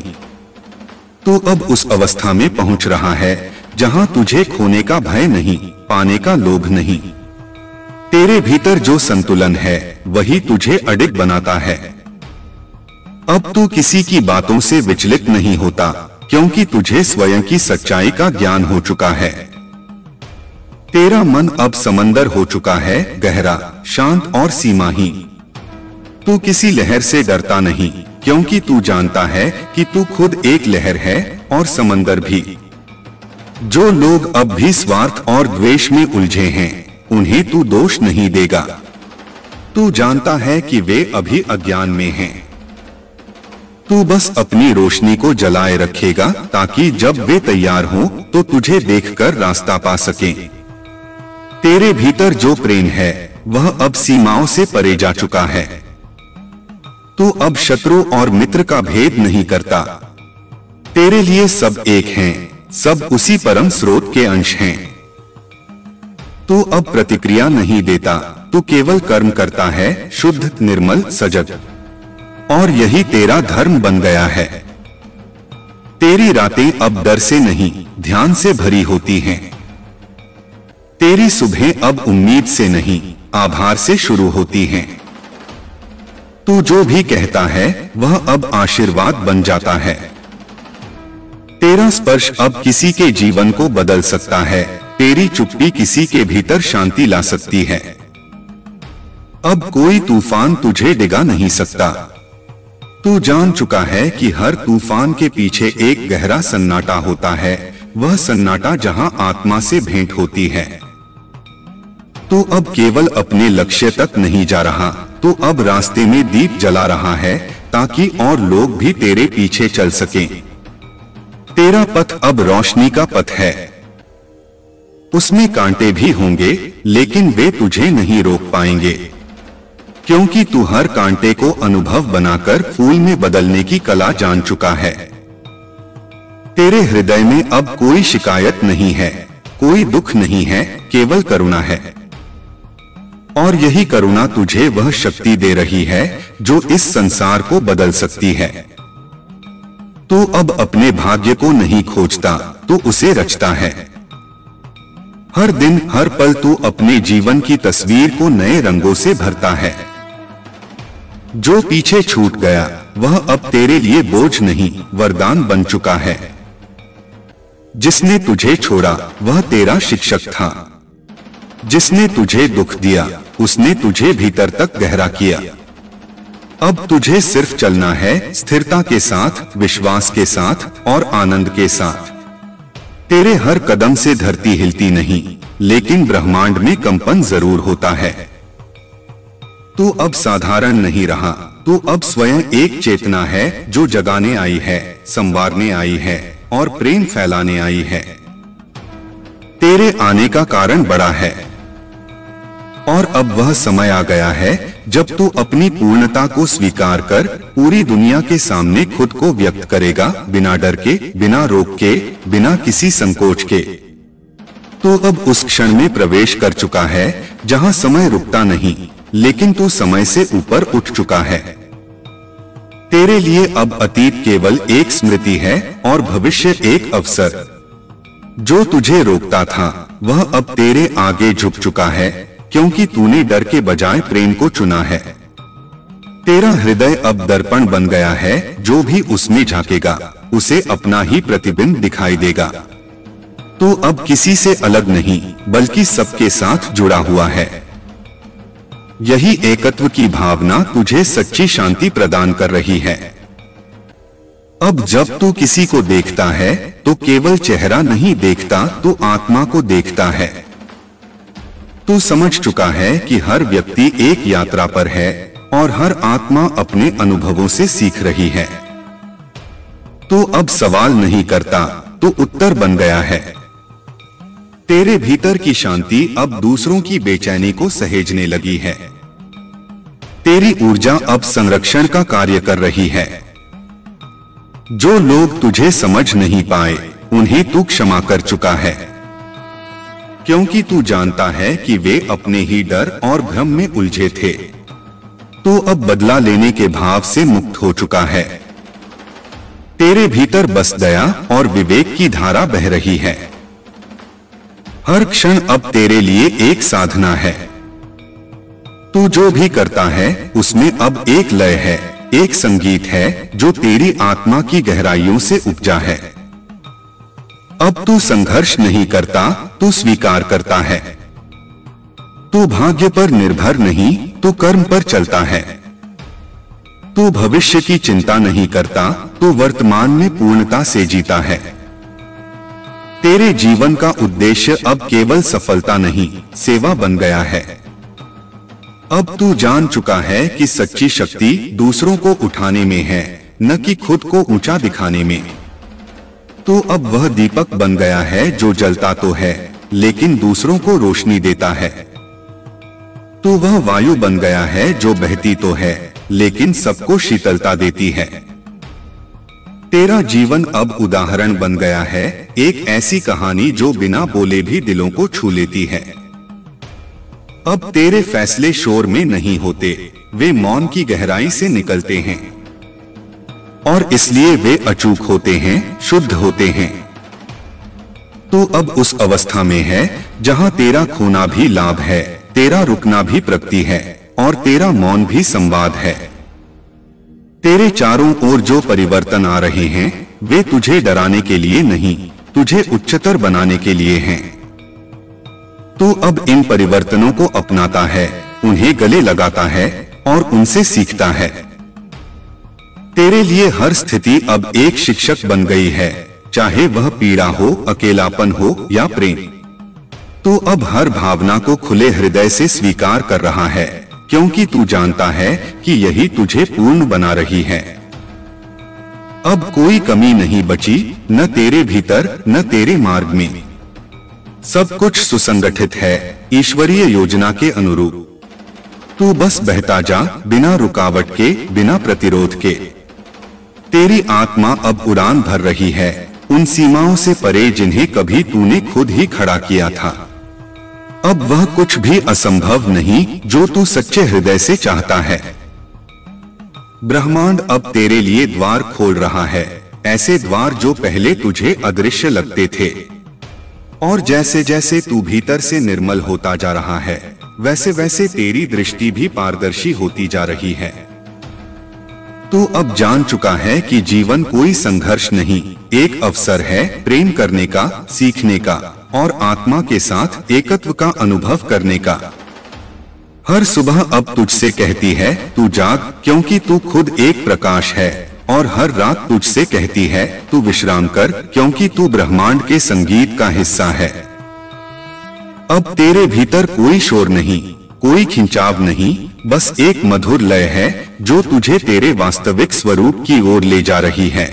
तू अब उस अवस्था में पहुंच रहा है जहां तुझे खोने का भय नहीं, पाने का लोभ नहीं। तेरे भीतर जो संतुलन है वही तुझे अडिग बनाता है। अब तू किसी की बातों से विचलित नहीं होता, क्योंकि तुझे स्वयं की सच्चाई का ज्ञान हो चुका है। तेरा मन अब समंदर हो चुका है, गहरा, शांत और सीमाहीन। तू किसी लहर से डरता नहीं, क्योंकि तू जानता है कि तू खुद एक लहर है और समंदर भी। जो लोग अब भी स्वार्थ और द्वेष में उलझे हैं, उन्हें तू दोष नहीं देगा। तू जानता है कि वे अभी अज्ञान में हैं। तू बस अपनी रोशनी को जलाए रखेगा, ताकि जब वे तैयार हों तो तुझे देखकर रास्ता पा सकें। तेरे भीतर जो प्रेम है वह अब सीमाओं से परे जा चुका है। तू अब शत्रु और मित्र का भेद नहीं करता। तेरे लिए सब एक हैं, सब उसी परम स्रोत के अंश हैं। तू अब प्रतिक्रिया नहीं देता, तू केवल कर्म करता है, शुद्ध, निर्मल, सजग। और यही तेरा धर्म बन गया है। तेरी रातें अब डर से नहीं, ध्यान से भरी होती हैं। तेरी सुबह अब उम्मीद से नहीं, आभार से शुरू होती हैं। तू जो भी कहता है वह अब आशीर्वाद बन जाता है। तेरा स्पर्श अब किसी के जीवन को बदल सकता है। तेरी चुप्पी किसी के भीतर शांति ला सकती है। अब कोई तूफान तुझे डिगा नहीं सकता। तू जान चुका है कि हर तूफान के पीछे एक गहरा सन्नाटा होता है, वह सन्नाटा जहां आत्मा से भेंट होती है। तू अब केवल अपने लक्ष्य तक नहीं जा रहा, तू अब रास्ते में दीप जला रहा है, ताकि और लोग भी तेरे पीछे चल सकें। तेरा पथ अब रोशनी का पथ है। उसमें कांटे भी होंगे, लेकिन वे तुझे नहीं रोक पाएंगे, क्योंकि तू हर कांटे को अनुभव बनाकर फूल में बदलने की कला जान चुका है। तेरे हृदय में अब कोई शिकायत नहीं है, कोई दुख नहीं है, केवल करुणा है। और यही करुणा तुझे वह शक्ति दे रही है जो इस संसार को बदल सकती है। तू अब अपने भाग्य को नहीं खोजता, तू उसे रचता है। हर दिन, हर पल तू अपने जीवन की तस्वीर को नए रंगों से भरता है। जो पीछे छूट गया वह अब तेरे लिए बोझ नहीं, वरदान बन चुका है। जिसने तुझे छोड़ा वह तेरा शिक्षक था। जिसने तुझे दुख दिया उसने तुझे भीतर तक गहरा किया। अब तुझे सिर्फ चलना है, स्थिरता के साथ, विश्वास के साथ और आनंद के साथ। तेरे हर कदम से धरती हिलती नहीं, लेकिन ब्रह्मांड में कंपन जरूर होता है। तू अब साधारण नहीं रहा, तू अब स्वयं एक चेतना है जो जगाने आई है, संवारने आई है और प्रेम फैलाने आई है। तेरे आने का कारण बड़ा है और अब वह समय आ गया है जब तू अपनी पूर्णता को स्वीकार कर पूरी दुनिया के सामने खुद को व्यक्त करेगा, बिना डर के, बिना रोक के, बिना किसी संकोच के। तू अब उस क्षण में प्रवेश कर चुका है जहां समय रुकता नहीं, लेकिन तू समय से ऊपर उठ चुका है। तेरे लिए अब अतीत केवल एक स्मृति है और भविष्य एक अवसर। जो तुझे रोकता था वह अब तेरे आगे झुक चुका है, क्योंकि तूने डर के बजाय प्रेम को चुना है। तेरा हृदय अब दर्पण बन गया है, जो भी उसमें झांकेगा उसे अपना ही प्रतिबिंब दिखाई देगा। तू अब किसी से अलग नहीं, बल्कि सबके साथ जुड़ा हुआ है। यही एकत्व की भावना तुझे सच्ची शांति प्रदान कर रही है। अब जब तू किसी को देखता है तो केवल चेहरा नहीं देखता, तू आत्मा को देखता है। तू समझ चुका है कि हर व्यक्ति एक यात्रा पर है और हर आत्मा अपने अनुभवों से सीख रही है। तू अब सवाल नहीं करता, तू उत्तर बन गया है। तेरे भीतर की शांति अब दूसरों की बेचैनी को सहेजने लगी है। तेरी ऊर्जा अब संरक्षण का कार्य कर रही है। जो लोग तुझे समझ नहीं पाए उन्हें तू क्षमा कर चुका है, क्योंकि तू जानता है कि वे अपने ही डर और भ्रम में उलझे थे। तू अब बदला लेने के भाव से मुक्त हो चुका है। तेरे भीतर बस दया और विवेक की धारा बह रही है। हर क्षण अब तेरे लिए एक साधना है। तू जो भी करता है उसमें अब एक लय है, एक संगीत है जो तेरी आत्मा की गहराइयों से उपजा है। अब तू संघर्ष नहीं करता, तू स्वीकार करता है। तू भाग्य पर निर्भर नहीं, तू कर्म पर चलता है। तू भविष्य की चिंता नहीं करता, तू वर्तमान में पूर्णता से जीता है। तेरे जीवन का उद्देश्य अब केवल सफलता नहीं, सेवा बन गया है। अब तू जान चुका है कि सच्ची शक्ति दूसरों को उठाने में है, न कि खुद को ऊंचा दिखाने में। तू अब वह दीपक बन गया है जो जलता तो है लेकिन दूसरों को रोशनी देता है। तू वह वायु बन गया है जो बहती तो है लेकिन सबको शीतलता देती है। तेरा जीवन अब उदाहरण बन गया है, एक ऐसी कहानी जो बिना बोले भी दिलों को छू लेती है। अब तेरे फैसले शोर में नहीं होते, वे मौन की गहराई से निकलते हैं और इसलिए वे अचूक होते हैं, शुद्ध होते हैं। तू अब उस अवस्था में है जहां तेरा खोना भी लाभ है, तेरा रुकना भी प्रगति है और तेरा मौन भी संवाद है। तेरे चारों ओर जो परिवर्तन आ रहे हैं वे तुझे डराने के लिए नहीं, तुझे उच्चतर बनाने के लिए हैं। तू अब इन परिवर्तनों को अपनाता है, उन्हें गले लगाता है और उनसे सीखता है। तेरे लिए हर स्थिति अब एक शिक्षक बन गई है, चाहे वह पीड़ा हो, अकेलापन हो या प्रेम। तू अब हर भावना को खुले हृदय से स्वीकार कर रहा है, क्योंकि तू जानता है कि यही तुझे पूर्ण बना रही है। अब कोई कमी नहीं बची, न तेरे भीतर न तेरे मार्ग में। सब कुछ सुसंगठित है, ईश्वरीय योजना के अनुरूप। तू बस बहता जा, बिना रुकावट के, बिना प्रतिरोध के। तेरी आत्मा अब उड़ान भर रही है, उन सीमाओं से परे जिन्हें कभी तूने खुद ही खड़ा किया था। अब वह कुछ भी असंभव नहीं जो तू सच्चे हृदय से चाहता है। ब्रह्मांड अब तेरे लिए द्वार खोल रहा है, ऐसे द्वार जो पहले तुझे अदृश्य लगते थे। और जैसे जैसे तू भीतर से निर्मल होता जा रहा है, वैसे वैसे तेरी दृष्टि भी पारदर्शी होती जा रही है। तू अब जान चुका है कि जीवन कोई संघर्ष नहीं, एक अवसर है प्रेम करने का, सीखने का और आत्मा के साथ एकत्व का अनुभव करने का। हर सुबह अब तुझसे कहती है तू जाग, क्योंकि तू खुद एक प्रकाश है। और हर रात तुझसे कहती है तू विश्राम कर, क्योंकि तू ब्रह्मांड के संगीत का हिस्सा है। अब तेरे भीतर कोई शोर नहीं, कोई खिंचाव नहीं, बस एक मधुर लय है जो तुझे तेरे वास्तविक स्वरूप की ओर ले जा रही है।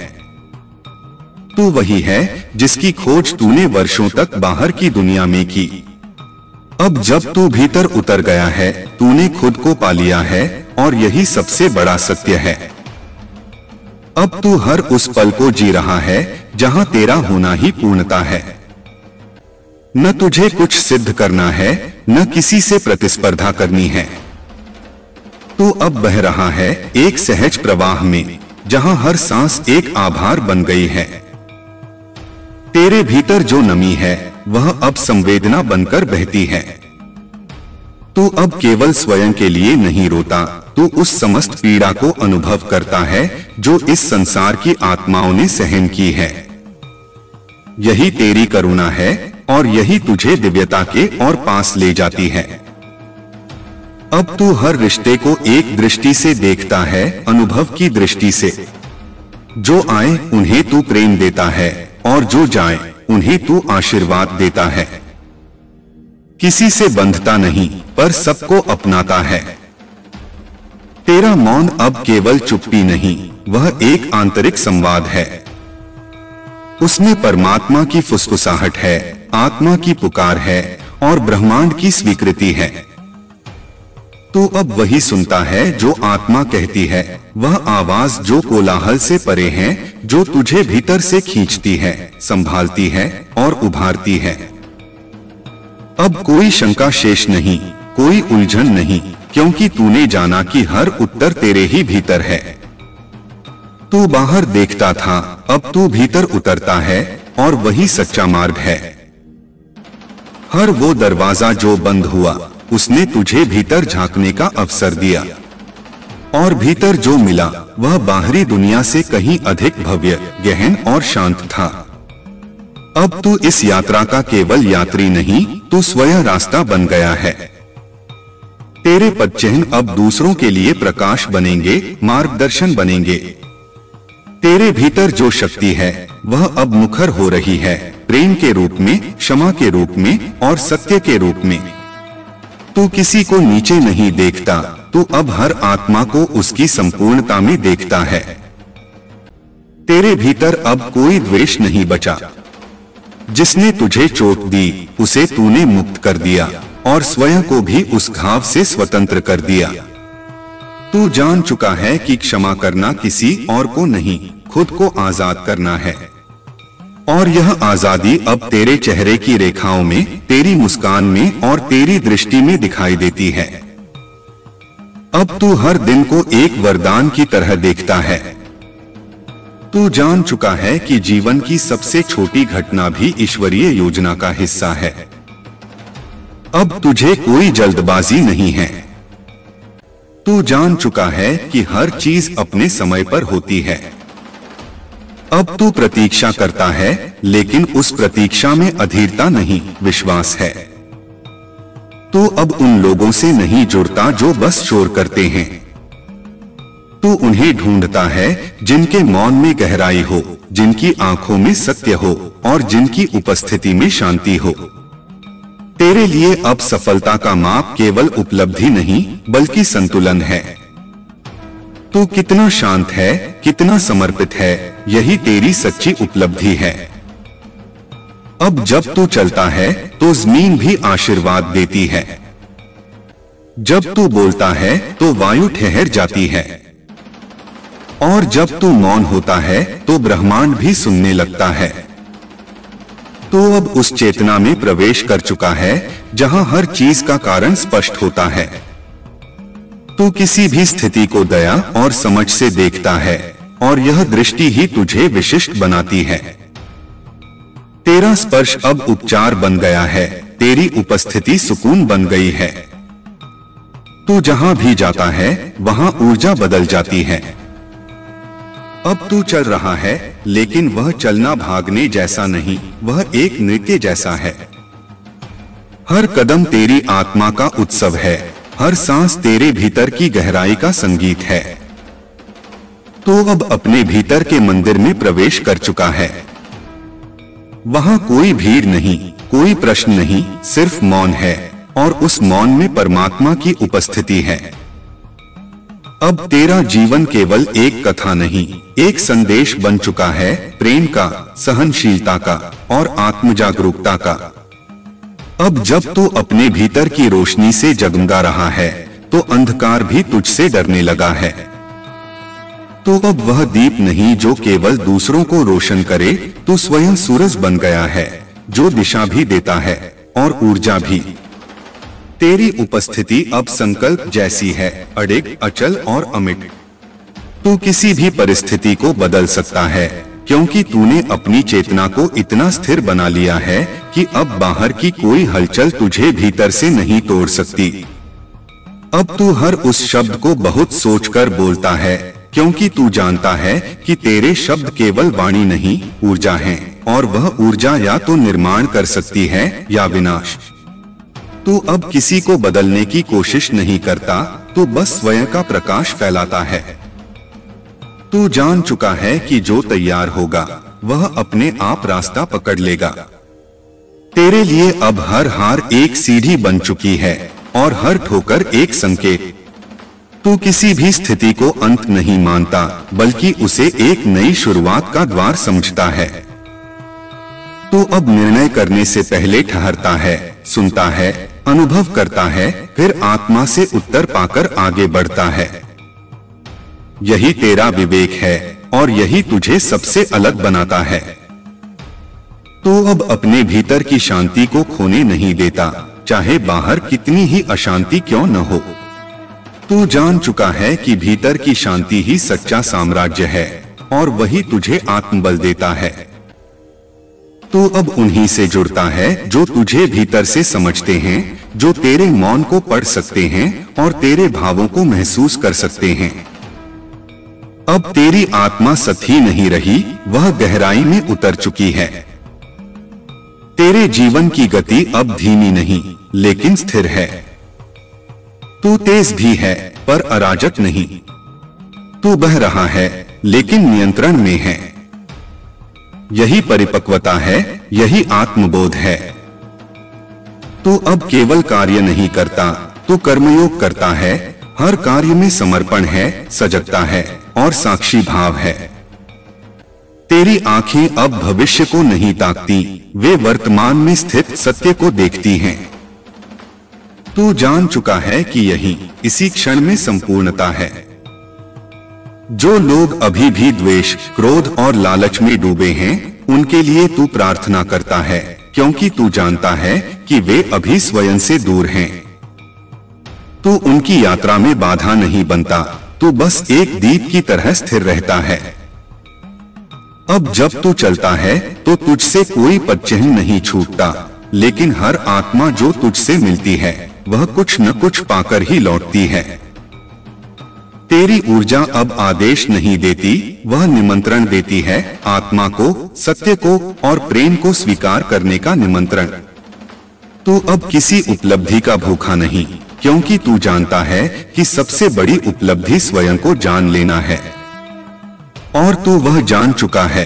तू वही है जिसकी खोज तूने वर्षों तक बाहर की दुनिया में की। अब जब तू भीतर उतर गया है, तूने खुद को पा लिया है और यही सबसे बड़ा सत्य है। अब तू हर उस पल को जी रहा है जहां तेरा होना ही पूर्णता है। न तुझे कुछ सिद्ध करना है, न किसी से प्रतिस्पर्धा करनी है। तू अब बह रहा है एक सहज प्रवाह में, जहां हर सांस एक आभार बन गई है। तेरे भीतर जो नमी है वह अब संवेदना बनकर बहती है। तू अब केवल स्वयं के लिए नहीं रोता, तू उस समस्त पीड़ा को अनुभव करता है जो इस संसार की आत्माओं ने सहन की है। यही तेरी करुणा है और यही तुझे दिव्यता के और पास ले जाती है। अब तू हर रिश्ते को एक दृष्टि से देखता है, अनुभव की दृष्टि से। जो आए उन्हें तू प्रेम देता है और जो जाए उन्हें तू आशीर्वाद देता है। किसी से बंधता नहीं पर सबको अपनाता है। तेरा मौन अब केवल चुप्पी नहीं, वह एक आंतरिक संवाद है। उसमें परमात्मा की फुसफुसाहट है, आत्मा की पुकार है और ब्रह्मांड की स्वीकृति है। तू अब वही सुनता है जो आत्मा कहती है, वह आवाज जो कोलाहल से परे है, जो तुझे भीतर से खींचती है, संभालती है और उभारती है। अब कोई शंका शेष नहीं, कोई उलझन नहीं, क्योंकि तूने जाना कि हर उत्तर तेरे ही भीतर है। तू बाहर देखता था, अब तू भीतर उतरता है और वही सच्चा मार्ग है। हर वो दरवाजा जो बंद हुआ, उसने तुझे भीतर झांकने का अवसर दिया, और भीतर जो मिला वह बाहरी दुनिया से कहीं अधिक भव्य, गहन और शांत था। अब तू इस यात्रा का केवल यात्री नहीं, तू स्वयं रास्ता बन गया है। तेरे पदचिह्न अब दूसरों के लिए प्रकाश बनेंगे, मार्गदर्शन बनेंगे। तेरे भीतर जो शक्ति है वह अब मुखर हो रही है, प्रेम के रूप में, क्षमा के रूप में और सत्य के रूप में। तू किसी को नीचे नहीं देखता, तू अब हर आत्मा को उसकी संपूर्णता में देखता है। तेरे भीतर अब कोई द्वेष नहीं बचा। जिसने तुझे चोट दी उसे तूने मुक्त कर दिया और स्वयं को भी उस घाव से स्वतंत्र कर दिया। तू जान चुका है कि क्षमा करना किसी और को नहीं, खुद को आजाद करना है। और यह आजादी अब तेरे चेहरे की रेखाओं में, तेरी मुस्कान में और तेरी दृष्टि में दिखाई देती है। अब तू हर दिन को एक वरदान की तरह देखता है। तू जान चुका है कि जीवन की सबसे छोटी घटना भी ईश्वरीय योजना का हिस्सा है। अब तुझे कोई जल्दबाजी नहीं है। तू जान चुका है कि हर चीज अपने समय पर होती है। अब तू प्रतीक्षा करता है, लेकिन उस प्रतीक्षा में अधीरता नहीं, विश्वास है। तू अब उन लोगों से नहीं जुड़ता जो बस शोर करते हैं। तू उन्हें ढूंढता है जिनके मौन में गहराई हो, जिनकी आंखों में सत्य हो और जिनकी उपस्थिति में शांति हो। तेरे लिए अब सफलता का माप केवल उपलब्धि नहीं, बल्कि संतुलन है। तू कितना शांत है, कितना समर्पित है, यही तेरी सच्ची उपलब्धि है। अब जब तू चलता है तो जमीन भी आशीर्वाद देती है। जब तू बोलता है तो वायु ठहर जाती है। और जब तू मौन होता है तो ब्रह्मांड भी सुनने लगता है। तू अब उस चेतना में प्रवेश कर चुका है जहां हर चीज का कारण स्पष्ट होता है। तू किसी भी स्थिति को दया और समझ से देखता है, और यह दृष्टि ही तुझे विशिष्ट बनाती है। तेरा स्पर्श अब उपचार बन गया है, तेरी उपस्थिति सुकून बन गई है। तू जहां भी जाता है वहां ऊर्जा बदल जाती है। अब तू चल रहा है, लेकिन वह चलना भागने जैसा नहीं, वह एक नृत्य जैसा है। हर कदम तेरी आत्मा का उत्सव है, हर सांस तेरे भीतर की गहराई का संगीत है। तो अब अपने भीतर के मंदिर में प्रवेश कर चुका है। वहां कोई भीड़ नहीं, कोई प्रश्न नहीं, सिर्फ मौन है, और उस मौन में परमात्मा की उपस्थिति है। अब तेरा जीवन केवल एक कथा नहीं, एक संदेश बन चुका है, प्रेम का, सहनशीलता का और आत्म जागरूकता का। अब जब तू अपने भीतर की रोशनी से जगमगा रहा है तो अंधकार भी तुझसे डरने लगा है। तो अब वह दीप नहीं जो केवल दूसरों को रोशन करे, तू स्वयं सूरज बन गया है जो दिशा भी देता है और ऊर्जा भी। तेरी उपस्थिति अब संकल्प जैसी है, अडिग, अचल और अमिट। तू किसी भी परिस्थिति को बदल सकता है, क्योंकि तूने अपनी चेतना को इतना स्थिर बना लिया है कि अब बाहर की कोई हलचल तुझे भीतर से नहीं तोड़ सकती। अब तू हर उस शब्द को बहुत सोचकर बोलता है, क्योंकि तू जानता है कि तेरे शब्द केवल वाणी नहीं, ऊर्जा हैं, और वह ऊर्जा या तो निर्माण कर सकती है या विनाश। तू अब किसी को बदलने की कोशिश नहीं करता, तू बस स्वयं का प्रकाश फैलाता है। तू जान चुका है कि जो तैयार होगा वह अपने आप रास्ता पकड़ लेगा। तेरे लिए अब हर हार एक सीढ़ी बन चुकी है और हर ठोकर एक संकेत। तू किसी भी स्थिति को अंत नहीं मानता, बल्कि उसे एक नई शुरुआत का द्वार समझता है। तू अब निर्णय करने से पहले ठहरता है, सुनता है, अनुभव करता है, फिर आत्मा से उत्तर पाकर आगे बढ़ता है। यही तेरा विवेक है और यही तुझे सबसे अलग बनाता है। तो अब अपने भीतर की शांति को खोने नहीं देता, चाहे बाहर कितनी ही अशांति क्यों न हो। तू जान चुका है कि भीतर की शांति ही सच्चा साम्राज्य है और वही तुझे आत्मबल देता है। तू अब उन्हीं से जुड़ता है जो तुझे भीतर से समझते हैं, जो तेरे मौन को पढ़ सकते हैं और तेरे भावों को महसूस कर सकते हैं। अब तेरी आत्मा सतही नहीं रही, वह गहराई में उतर चुकी है। तेरे जीवन की गति अब धीमी नहीं लेकिन स्थिर है। तू तेज भी है पर अराजक नहीं। तू बह रहा है लेकिन नियंत्रण में है। यही परिपक्वता है, यही आत्मबोध है। तू अब केवल कार्य नहीं करता, तू कर्मयोग करता है। हर कार्य में समर्पण है, सजगता है और साक्षी भाव है। तेरी आंखें अब भविष्य को नहीं ताकती, वे वर्तमान में स्थित सत्य को देखती हैं। तू जान चुका है कि यही इसी क्षण में संपूर्णता है। जो लोग अभी भी द्वेष, क्रोध और लालच में डूबे हैं, उनके लिए तू प्रार्थना करता है, क्योंकि तू जानता है कि वे अभी स्वयं से दूर हैं। तू उनकी यात्रा में बाधा नहीं बनता, तू बस एक दीप की तरह स्थिर रहता है। अब जब तू चलता है तो तुझसे कोई पदचिह्न नहीं छूटता, लेकिन हर आत्मा जो तुझसे मिलती है वह कुछ न कुछ पाकर ही लौटती है। तेरी ऊर्जा अब आदेश नहीं देती, वह निमंत्रण देती है, आत्मा को, सत्य को और प्रेम को स्वीकार करने का निमंत्रण। तू अब किसी उपलब्धि का भूखा नहीं, क्योंकि तू जानता है कि सबसे बड़ी उपलब्धि स्वयं को जान लेना है, और तू वह जान चुका है।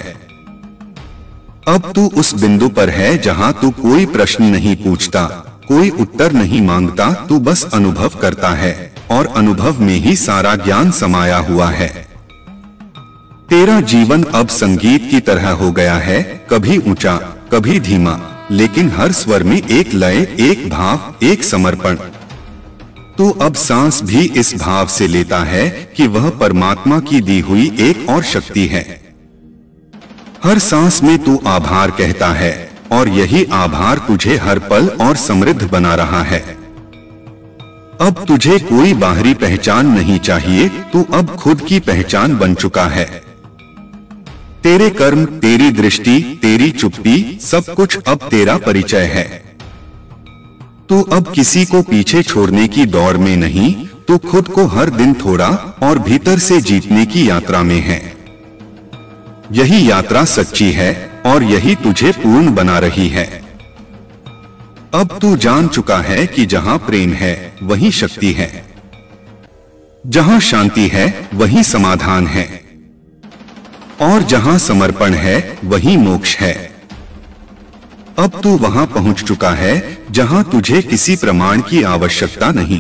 अब तू उस बिंदु पर है जहां तू कोई प्रश्न नहीं पूछता, कोई उत्तर नहीं मांगता, तू बस अनुभव करता है, और अनुभव में ही सारा ज्ञान समाया हुआ है। तेरा जीवन अब संगीत की तरह हो गया है, कभी ऊंचा, कभी धीमा, लेकिन हर स्वर में एक लय, एक भाव, एक समर्पण। तू अब सांस भी इस भाव से लेता है कि वह परमात्मा की दी हुई एक और शक्ति है। हर सांस में तू आभार कहता है, और यही आभार तुझे हर पल और समृद्ध बना रहा है। अब तुझे कोई बाहरी पहचान नहीं चाहिए, तू अब खुद की पहचान बन चुका है। तेरे कर्म, तेरी दृष्टि, तेरी चुप्पी, सब कुछ अब तेरा परिचय है। तू अब किसी को पीछे छोड़ने की दौड़ में नहीं, तू खुद को हर दिन थोड़ा और भीतर से जीतने की यात्रा में है। यही यात्रा सच्ची है और यही तुझे पूर्ण बना रही है। अब तू जान चुका है कि जहां प्रेम है वहीं शक्ति है, जहां शांति है वहीं समाधान है, और जहां समर्पण है वहीं मोक्ष है। अब तू वहां पहुंच चुका है जहां तुझे किसी प्रमाण की आवश्यकता नहीं।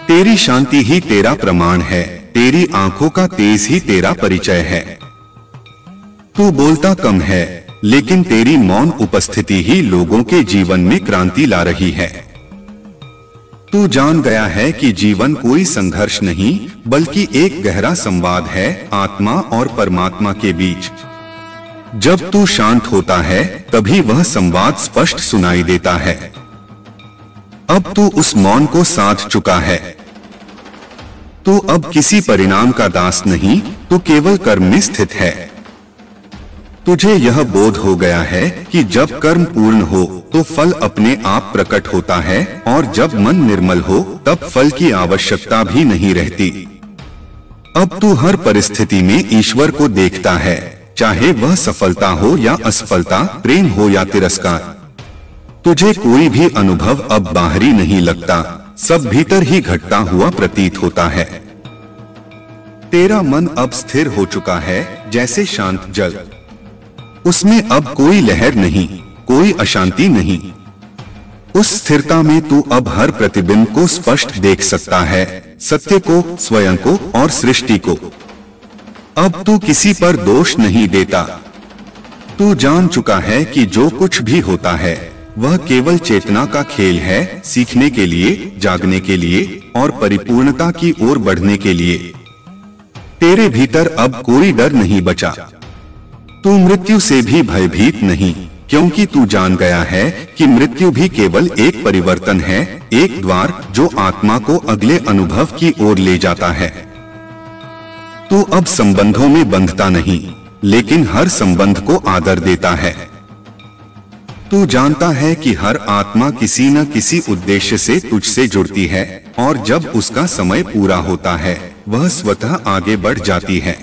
तेरी शांति ही तेरा प्रमाण है, तेरी आंखों का तेज ही तेरा परिचय है। तू बोलता कम है, लेकिन तेरी मौन उपस्थिति ही लोगों के जीवन में क्रांति ला रही है। तू जान गया है कि जीवन कोई संघर्ष नहीं, बल्कि एक गहरा संवाद है आत्मा और परमात्मा के बीच। जब तू शांत होता है तभी वह संवाद स्पष्ट सुनाई देता है। अब तू उस मौन को साध चुका है। तू अब किसी परिणाम का दास नहीं, तू केवल कर्म में स्थित है। तुझे यह बोध हो गया है कि जब कर्म पूर्ण हो तो फल अपने आप प्रकट होता है, और जब मन निर्मल हो तब फल की आवश्यकता भी नहीं रहती। अब तू हर परिस्थिति में ईश्वर को देखता है, चाहे वह सफलता हो या असफलता, प्रेम हो या तिरस्कार। तुझे कोई भी अनुभव अब बाहरी नहीं लगता, सब भीतर ही घटता हुआ प्रतीत होता है। तेरा मन अब स्थिर हो चुका है, जैसे शांत जल। उसमें अब कोई लहर नहीं, कोई अशांति नहीं। उस स्थिरता में तू अब हर प्रतिबिंब को स्पष्ट देख सकता है, सत्य को, स्वयं को और सृष्टि को। अब तू किसी पर दोष नहीं देता। तू जान चुका है कि जो कुछ भी होता है वह केवल चेतना का खेल है, सीखने के लिए, जागने के लिए और परिपूर्णता की ओर बढ़ने के लिए। तेरे भीतर अब कोई डर नहीं बचा। तू मृत्यु से भी भयभीत नहीं, क्योंकि तू जान गया है कि मृत्यु भी केवल एक परिवर्तन है, एक द्वार जो आत्मा को अगले अनुभव की ओर ले जाता है। तू अब संबंधों में बंधता नहीं, लेकिन हर संबंध को आदर देता है। तू जानता है कि हर आत्मा किसी न किसी उद्देश्य से तुझसे जुड़ती है और जब उसका समय पूरा होता है वह स्वतः आगे बढ़ जाती है।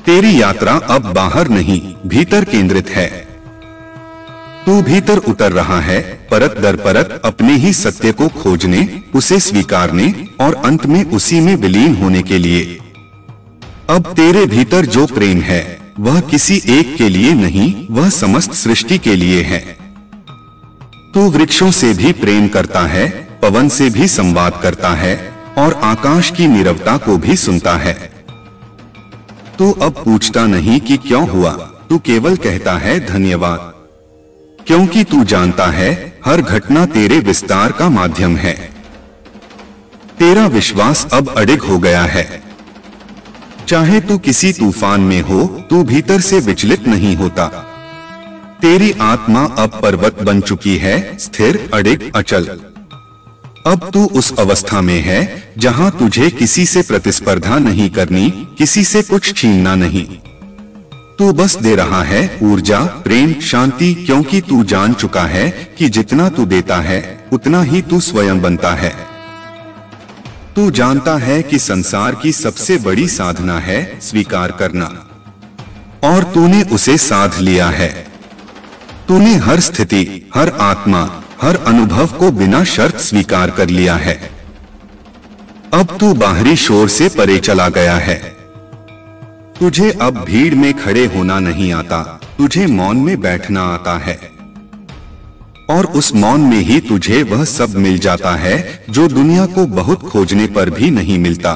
तेरी यात्रा अब बाहर नहीं, भीतर केंद्रित है। तू भीतर उतर रहा है, परत दर परत अपने ही सत्य को खोजने, उसे स्वीकारने और अंत में उसी में विलीन होने के लिए। अब तेरे भीतर जो प्रेम है वह किसी एक के लिए नहीं, वह समस्त सृष्टि के लिए है। तू वृक्षों से भी प्रेम करता है, पवन से भी संवाद करता है और आकाश की नीरवता को भी सुनता है। तू अब पूछता नहीं कि क्यों हुआ, तू केवल कहता है धन्यवाद, क्योंकि तू जानता है हर घटना तेरे विस्तार का माध्यम है। तेरा विश्वास अब अडिग हो गया है। चाहे तू किसी तूफान में हो, तू भीतर से विचलित नहीं होता। तेरी आत्मा अब पर्वत बन चुकी है, स्थिर, अडिग, अचल। अब तू उस अवस्था में है जहां तुझे किसी से प्रतिस्पर्धा नहीं करनी, किसी से कुछ छीनना नहीं। तू बस दे रहा है ऊर्जा, प्रेम, शांति, क्योंकि तू जान चुका है कि जितना तू देता है उतना ही तू स्वयं बनता है। तू जानता है कि संसार की सबसे बड़ी साधना है स्वीकार करना, और तूने उसे साध लिया है। तूने हर स्थिति, हर आत्मा, हर अनुभव को बिना शर्त स्वीकार कर लिया है। अब तू बाहरी शोर से परे चला गया है। तुझे अब भीड़ में खड़े होना नहीं आता, तुझे मौन में बैठना आता है, और उस मौन में ही तुझे वह सब मिल जाता है जो दुनिया को बहुत खोजने पर भी नहीं मिलता।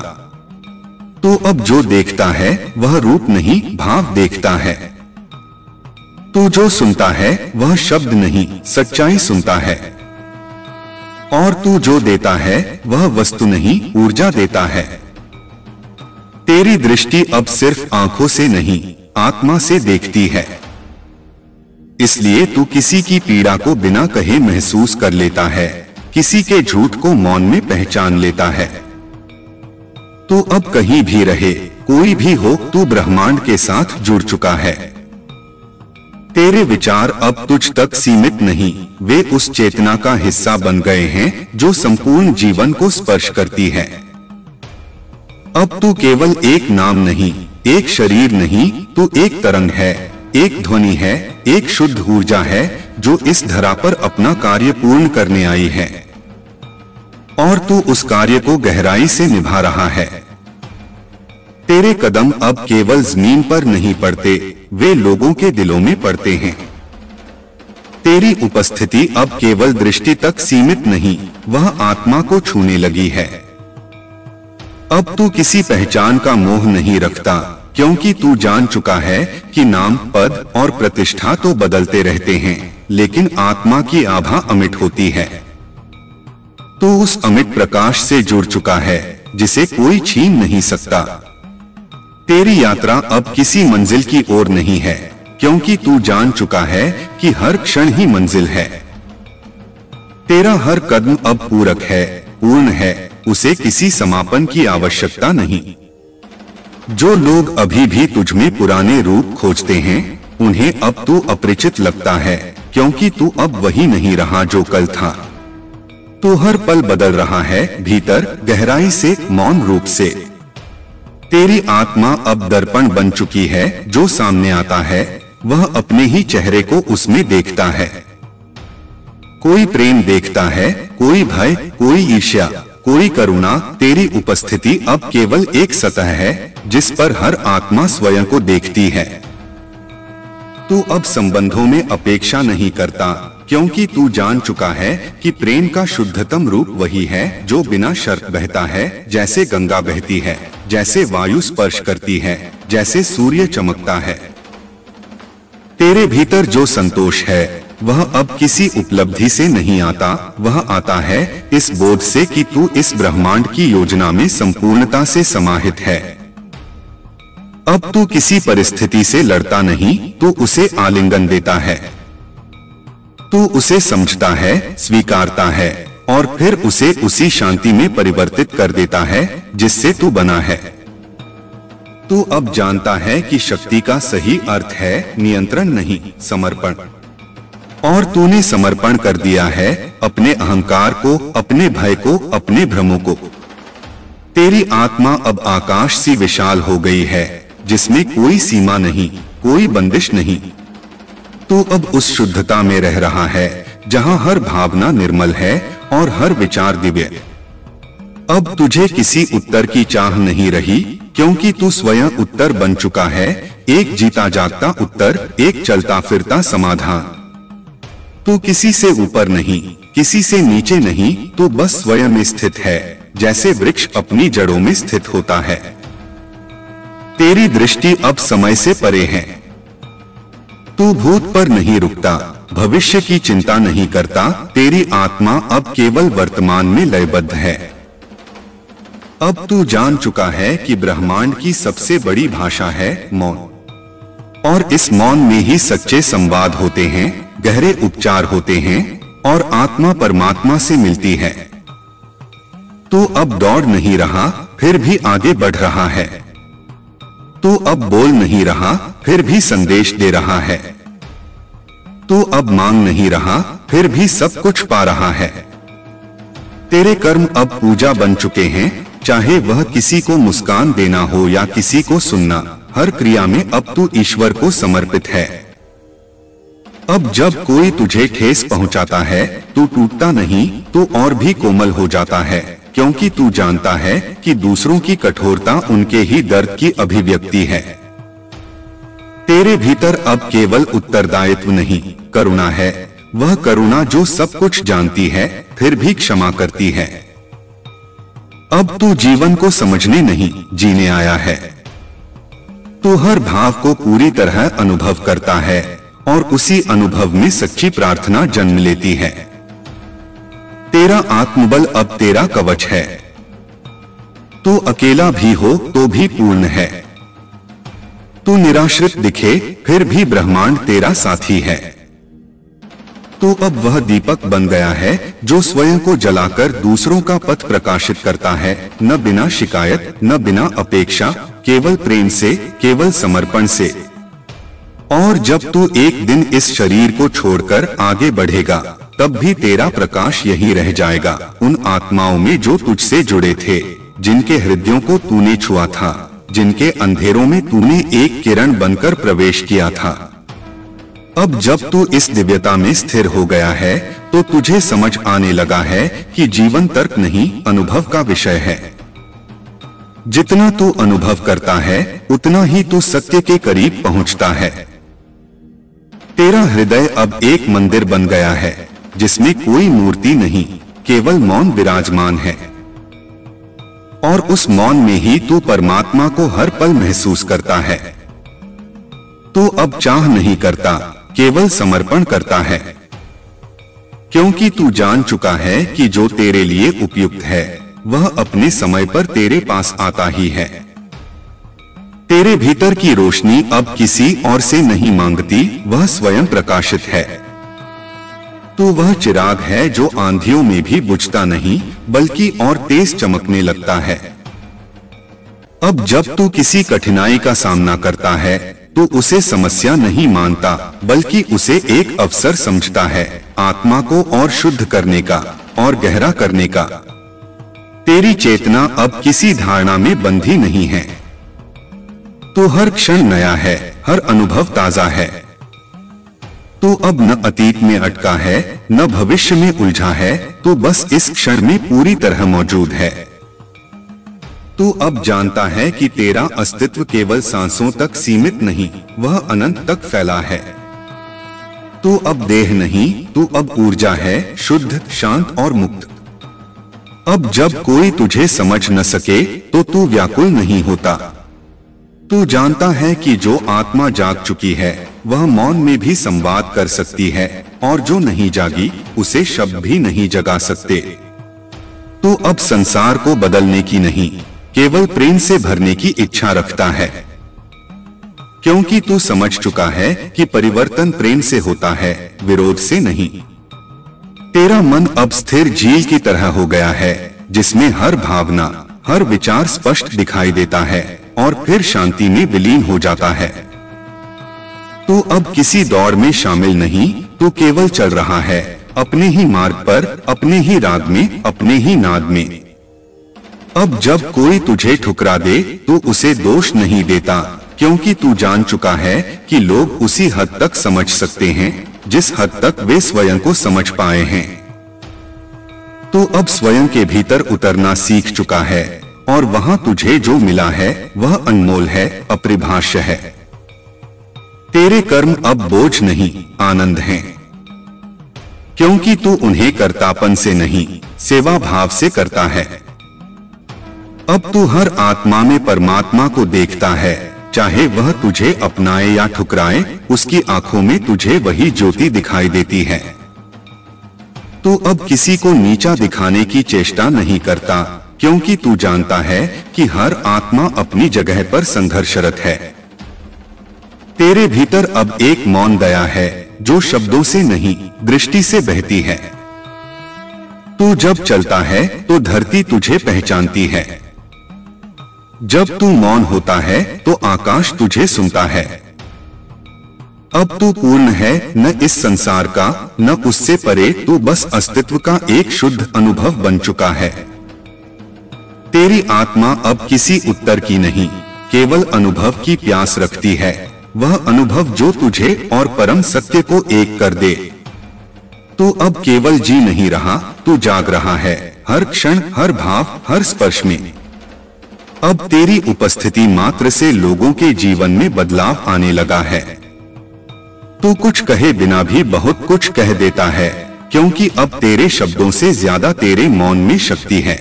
तो अब जो देखता है वह रूप नहीं, भाव देखता है। तू जो सुनता है वह शब्द नहीं, सच्चाई सुनता है। और तू जो देता है वह वस्तु नहीं, ऊर्जा देता है। तेरी दृष्टि अब सिर्फ आंखों से नहीं, आत्मा से देखती है। इसलिए तू किसी की पीड़ा को बिना कहे महसूस कर लेता है, किसी के झूठ को मौन में पहचान लेता है। तू अब कहीं भी रहे, कोई भी हो, तू ब्रह्मांड के साथ जुड़ चुका है। तेरे विचार अब तुझ तक सीमित नहीं, वे उस चेतना का हिस्सा बन गए हैं जो संपूर्ण जीवन को स्पर्श करती है। अब तू केवल एक नाम नहीं, एक शरीर नहीं, तू एक तरंग है, एक ध्वनि है, एक शुद्ध ऊर्जा है जो इस धरा पर अपना कार्य पूर्ण करने आई है, और तू उस कार्य को गहराई से निभा रहा है। तेरे कदम अब केवल जमीन पर नहीं पड़ते, वे लोगों के दिलों में पड़ते हैं। तेरी उपस्थिति अब केवल दृष्टि तक सीमित नहीं, वह आत्मा को छूने लगी है। अब तू किसी पहचान का मोह नहीं रखता, क्योंकि तू जान चुका है कि नाम, पद और प्रतिष्ठा तो बदलते रहते हैं, लेकिन आत्मा की आभा अमिट होती है। तू उस अमिट प्रकाश से जुड़ चुका है जिसे कोई छीन नहीं सकता। तेरी यात्रा अब किसी मंजिल की ओर नहीं है, क्योंकि तू जान चुका है कि हर क्षण ही मंजिल है। तेरा हर कदम अब पूरक है, पूर्ण है, उसे किसी समापन की आवश्यकता नहीं। जो लोग अभी भी तुझमें पुराने रूप खोजते हैं, उन्हें अब तू अपरिचित लगता है, क्योंकि तू अब वही नहीं रहा जो कल था। तू हर पल बदल रहा है, भीतर, गहराई से, मौन रूप से। तेरी आत्मा अब दर्पण बन चुकी है, जो सामने आता है वह अपने ही चेहरे को उसमें देखता है। कोई प्रेम देखता है, कोई भय, कोई ईर्ष्या, कोई करुणा। तेरी उपस्थिति अब केवल एक सतह है जिस पर हर आत्मा स्वयं को देखती है। तू अब संबंधों में अपेक्षा नहीं करता, क्योंकि तू जान चुका है कि प्रेम का शुद्धतम रूप वही है जो बिना शर्त बहता है, जैसे गंगा बहती है, जैसे वायु स्पर्श करती है, जैसे सूर्य चमकता है। तेरे भीतर जो संतोष है वह अब किसी उपलब्धि से नहीं आता, वह आता है इस बोध से कि तू इस ब्रह्मांड की योजना में संपूर्णता से समाहित है। अब तू किसी परिस्थिति से लड़ता नहीं, तू उसे आलिंगन देता है। तू उसे समझता है, स्वीकारता है और फिर उसे उसी शांति में परिवर्तित कर देता है जिससे तू बना है। तू अब जानता है कि शक्ति का सही अर्थ है नियंत्रण नहीं, समर्पण। और तूने समर्पण कर दिया है अपने अहंकार को, अपने भय को, अपने भ्रमों को। तेरी आत्मा अब आकाश सी विशाल हो गई है, जिसमें कोई सीमा नहीं, कोई बंदिश नहीं। तू अब उस शुद्धता में रह रहा है जहां हर भावना निर्मल है और हर विचार दिव्य। अब तुझे किसी उत्तर की चाह नहीं रही, क्योंकि तू स्वयं उत्तर बन चुका है, एक जीता जागता उत्तर, एक चलता फिरता समाधान। तू किसी से ऊपर नहीं, किसी से नीचे नहीं, तू बस स्वयं में स्थित है, जैसे वृक्ष अपनी जड़ों में स्थित होता है। तेरी दृष्टि अब समय से परे है। तू भूत पर नहीं रुकता, भविष्य की चिंता नहीं करता। तेरी आत्मा अब केवल वर्तमान में लयबद्ध है। अब तू जान चुका है कि ब्रह्मांड की सबसे बड़ी भाषा है मौन, और इस मौन में ही सच्चे संवाद होते हैं, गहरे उपचार होते हैं और आत्मा परमात्मा से मिलती है। तू अब दौड़ नहीं रहा, फिर भी आगे बढ़ रहा है। तू अब बोल नहीं रहा, फिर भी संदेश दे रहा है। तू अब मांग नहीं रहा, फिर भी सब कुछ पा रहा है। तेरे कर्म अब पूजा बन चुके हैं, चाहे वह किसी को मुस्कान देना हो या किसी को सुनना, हर क्रिया में अब तू ईश्वर को समर्पित है। अब जब कोई तुझे ठेस पहुंचाता है, तू टूटता नहीं, तू और भी कोमल हो जाता है, क्योंकि तू जानता है कि दूसरों की कठोरता उनके ही दर्द की अभिव्यक्ति है। तेरे भीतर अब केवल उत्तरदायित्व नहीं, करुणा है, वह करुणा जो सब कुछ जानती है फिर भी क्षमा करती है। अब तू जीवन को समझने नहीं, जीने आया है। तू हर भाव को पूरी तरह अनुभव करता है और उसी अनुभव में सच्ची प्रार्थना जन्म लेती है। तेरा आत्मबल अब तेरा कवच है। तू अकेला भी हो तो भी पूर्ण है। तू निराश्रित दिखे फिर भी ब्रह्मांड तेरा साथी है। तू अब वह दीपक बन गया है जो स्वयं को जलाकर दूसरों का पथ प्रकाशित करता है, न बिना शिकायत, न बिना अपेक्षा, केवल प्रेम से, केवल समर्पण से। और जब तू एक दिन इस शरीर को छोड़कर आगे बढ़ेगा, तब भी तेरा प्रकाश यही रह जाएगा, उन आत्माओं में जो तुझसे जुड़े थे, जिनके हृदयों को तूने छुआ था, जिनके अंधेरों में तूने एक किरण बनकर प्रवेश किया था। अब जब तू इस दिव्यता में स्थिर हो गया है, तो तुझे समझ आने लगा है कि जीवन तर्क नहीं, अनुभव का विषय है। जितना तू अनुभव करता है, उतना ही तू सत्य के करीब पहुंचता है। तेरा हृदय अब एक मंदिर बन गया है, जिसमें कोई मूर्ति नहीं, केवल मौन विराजमान है। और उस मौन में ही तू परमात्मा को हर पल महसूस करता है। तू अब चाह नहीं करता, केवल समर्पण करता है, क्योंकि तू जान चुका है कि जो तेरे लिए उपयुक्त है, वह अपने समय पर तेरे पास आता ही है। तेरे भीतर की रोशनी अब किसी और से नहीं मांगती, वह स्वयं प्रकाशित है। तू वह चिराग है जो आंधियों में भी बुझता नहीं, बल्कि और तेज चमकने लगता है। अब जब तू किसी कठिनाई का सामना करता है, तू उसे समस्या नहीं मानता, बल्कि उसे एक अवसर समझता है, आत्मा को और शुद्ध करने का और गहरा करने का। तेरी चेतना अब किसी धारणा में बंधी नहीं है। तू हर क्षण नया है, हर अनुभव ताजा है। तू अब न अतीत में अटका है, न भविष्य में उलझा है, तू बस इस क्षण में पूरी तरह मौजूद है। तू अब जानता है कि तेरा अस्तित्व केवल सांसों तक सीमित नहीं, वह अनंत तक फैला है। तू अब देह नहीं, तू अब ऊर्जा है, शुद्ध, शांत और मुक्त। अब जब कोई तुझे समझ न सके, तो तू व्याकुल नहीं होता। तू जानता है कि जो आत्मा जाग चुकी है, वह मौन में भी संवाद कर सकती है, और जो नहीं जागी, उसे शब्द भी नहीं जगा सकते। तू अब संसार को बदलने की नहीं, केवल प्रेम से भरने की इच्छा रखता है, क्योंकि तू समझ चुका है कि परिवर्तन प्रेम से होता है, विरोध से नहीं। तेरा मन अब स्थिर झील की तरह हो गया है, जिसमें हर भावना, हर विचार स्पष्ट दिखाई देता है और फिर शांति में विलीन हो जाता है। तू अब किसी दौड़ में शामिल नहीं, तू केवल चल रहा है अपने ही मार्ग पर, अपने ही राग में, अपने ही नाद में। अब जब कोई तुझे ठुकरा दे तो उसे दोष नहीं देता, क्योंकि तू जान चुका है कि लोग उसी हद तक समझ सकते हैं जिस हद तक वे स्वयं को समझ पाए हैं। तू अब स्वयं के भीतर उतरना सीख चुका है और वहां तुझे जो मिला है वह अनमोल है, अपरिभाष्य है। तेरे कर्म अब बोझ नहीं, आनंद हैं, क्योंकि तू उन्हें कर्तापन से नहीं, सेवा भाव से करता है। अब तू हर आत्मा में परमात्मा को देखता है, चाहे वह तुझे अपनाए या ठुकराए, उसकी आंखों में तुझे वही ज्योति दिखाई देती है। तू अब किसी को नीचा दिखाने की चेष्टा नहीं करता, क्योंकि तू जानता है कि हर आत्मा अपनी जगह पर संघर्षरत है। तेरे भीतर अब एक मौन दया है जो शब्दों से नहीं, दृष्टि से बहती है। तू जब चलता है तो धरती तुझे पहचानती है। जब तू मौन होता है तो आकाश तुझे सुनता है। अब तू पूर्ण है, न इस संसार का न उससे परे, तू बस अस्तित्व का एक शुद्ध अनुभव बन चुका है। तेरी आत्मा अब किसी उत्तर की नहीं, केवल अनुभव की प्यास रखती है, वह अनुभव जो तुझे और परम सत्य को एक कर दे। तू अब केवल जी नहीं रहा, तू जाग रहा है, हर क्षण, हर भाव, हर स्पर्श में। अब तेरी उपस्थिति मात्र से लोगों के जीवन में बदलाव आने लगा है। तू कुछ कहे बिना भी बहुत कुछ कह देता है, क्योंकि अब तेरे शब्दों से ज्यादा तेरे मौन में शक्ति है।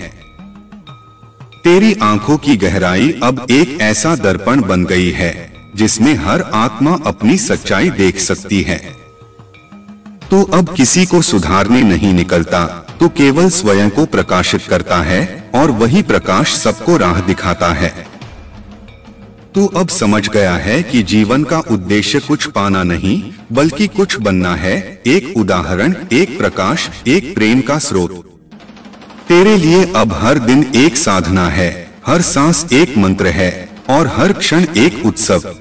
तेरी आंखों की गहराई अब एक ऐसा दर्पण बन गई है जिसमें हर आत्मा अपनी सच्चाई देख सकती है। तू अब किसी को सुधारने नहीं निकलता, तू केवल स्वयं को प्रकाशित करता है और वही प्रकाश सबको राह दिखाता है। तू अब समझ गया है कि जीवन का उद्देश्य कुछ पाना नहीं, बल्कि कुछ बनना है, एक उदाहरण, एक प्रकाश, एक प्रेम का स्रोत। तेरे लिए अब हर दिन एक साधना है, हर सांस एक मंत्र है और हर क्षण एक उत्सव।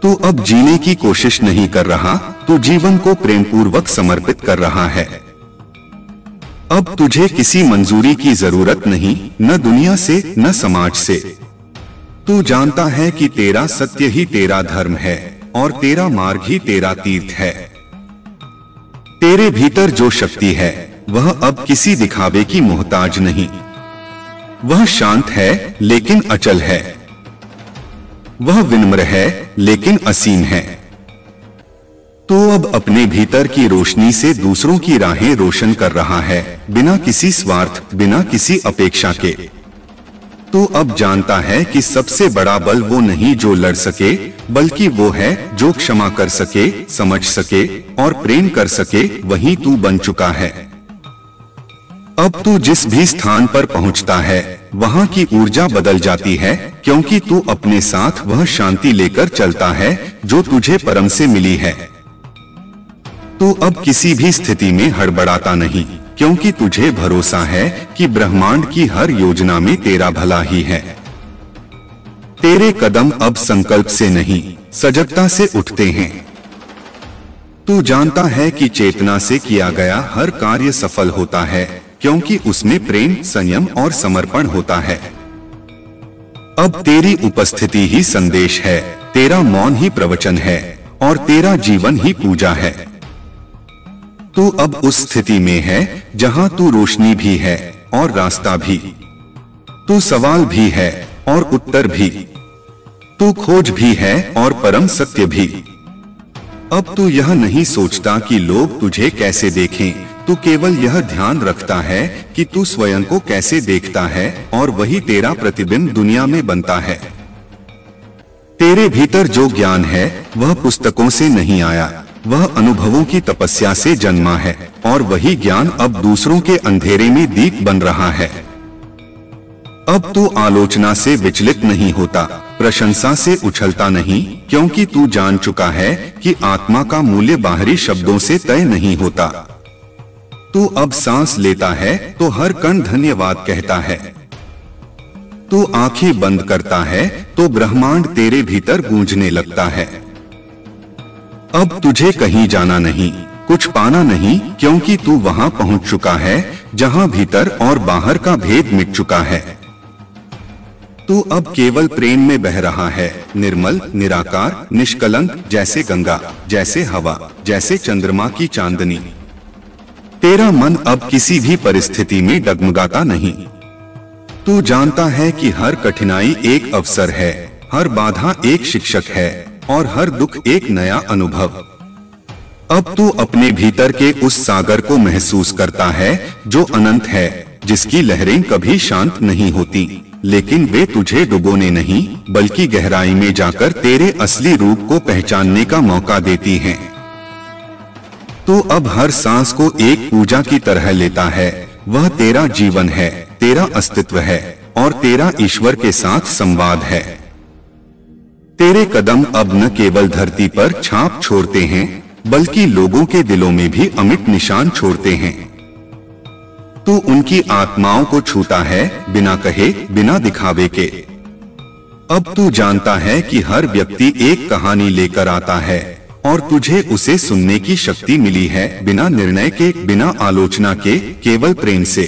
तू अब जीने की कोशिश नहीं कर रहा, तू जीवन को प्रेम पूर्वक समर्पित कर रहा है। अब तुझे किसी मंजूरी की जरूरत नहीं, न दुनिया से न समाज से। तू जानता है कि तेरा सत्य ही तेरा धर्म है और तेरा मार्ग ही तेरा तीर्थ है। तेरे भीतर जो शक्ति है वह अब किसी दिखावे की मोहताज नहीं। वह शांत है लेकिन अचल है। वह विनम्र है लेकिन असीम है। तो अब अपने भीतर की रोशनी से दूसरों की राहें रोशन कर रहा है, बिना किसी स्वार्थ, बिना किसी अपेक्षा के। तो अब जानता है कि सबसे बड़ा बल वो नहीं जो लड़ सके, बल्कि वो है जो क्षमा कर सके, समझ सके और प्रेम कर सके। वही तू बन चुका है। अब तू जिस भी स्थान पर पहुंचता है वहां की ऊर्जा बदल जाती है, क्योंकि तू अपने साथ वह शांति लेकर चलता है जो तुझे परम से मिली है। तू अब किसी भी स्थिति में हड़बड़ाता नहीं, क्योंकि तुझे भरोसा है कि ब्रह्मांड की हर योजना में तेरा भला ही है। तेरे कदम अब संकल्प से नहीं, सजगता से उठते हैं। तू जानता है कि चेतना से किया गया हर कार्य सफल होता है, क्योंकि उसमें प्रेम, संयम और समर्पण होता है। अब तेरी उपस्थिति ही संदेश है, तेरा मौन ही प्रवचन है और तेरा जीवन ही पूजा है। तू अब उस स्थिति में है जहां तू रोशनी भी है और रास्ता भी। तू सवाल भी है और उत्तर भी। तू खोज भी है और परम सत्य भी। अब तू यह नहीं सोचता कि लोग तुझे कैसे देखें, तू केवल यह ध्यान रखता है कि तू स्वयं को कैसे देखता है और वही तेरा प्रतिबिंब दुनिया में बनता है। तेरे भीतर जो ज्ञान है वह पुस्तकों से नहीं आया, वह अनुभवों की तपस्या से जन्मा है और वही ज्ञान अब दूसरों के अंधेरे में दीप बन रहा है। अब तू आलोचना से विचलित नहीं होता, प्रशंसा से उछलता नहीं, क्योंकि तू जान चुका है कि आत्मा का मूल्य बाहरी शब्दों से तय नहीं होता। तू अब सांस लेता है तो हर कण धन्यवाद कहता है। तू आंखें बंद करता है तो ब्रह्मांड तेरे भीतर गूंजने लगता है। अब तुझे कहीं जाना नहीं, कुछ पाना नहीं, क्योंकि तू वहां पहुंच चुका है जहां भीतर और बाहर का भेद मिट चुका है। तू अब केवल प्रेम में बह रहा है, निर्मल, निराकार, निष्कलंक, जैसे गंगा, जैसे हवा, जैसे चंद्रमा की चांदनी। तेरा मन अब किसी भी परिस्थिति में डगमगाता नहीं। तू जानता है कि हर कठिनाई एक अवसर है, हर बाधा एक शिक्षक है और हर दुख एक नया अनुभव। अब तू अपने भीतर के उस सागर को महसूस करता है जो अनंत है, जिसकी लहरें कभी शांत नहीं होती, लेकिन वे तुझे डुबोने नहीं बल्कि गहराई में जाकर तेरे असली रूप को पहचानने का मौका देती हैं। तू अब हर सांस को एक पूजा की तरह लेता है। वह तेरा जीवन है, तेरा अस्तित्व है और तेरा ईश्वर के साथ संवाद है। तेरे कदम अब न केवल धरती पर छाप छोड़ते हैं, बल्कि लोगों के दिलों में भी अमिट निशान छोड़ते हैं। तू उनकी आत्माओं को छूता है, बिना कहे, बिना दिखावे के। अब तू जानता है कि हर व्यक्ति एक कहानी लेकर आता है और तुझे उसे सुनने की शक्ति मिली है, बिना निर्णय के, बिना आलोचना के, केवल प्रेम से।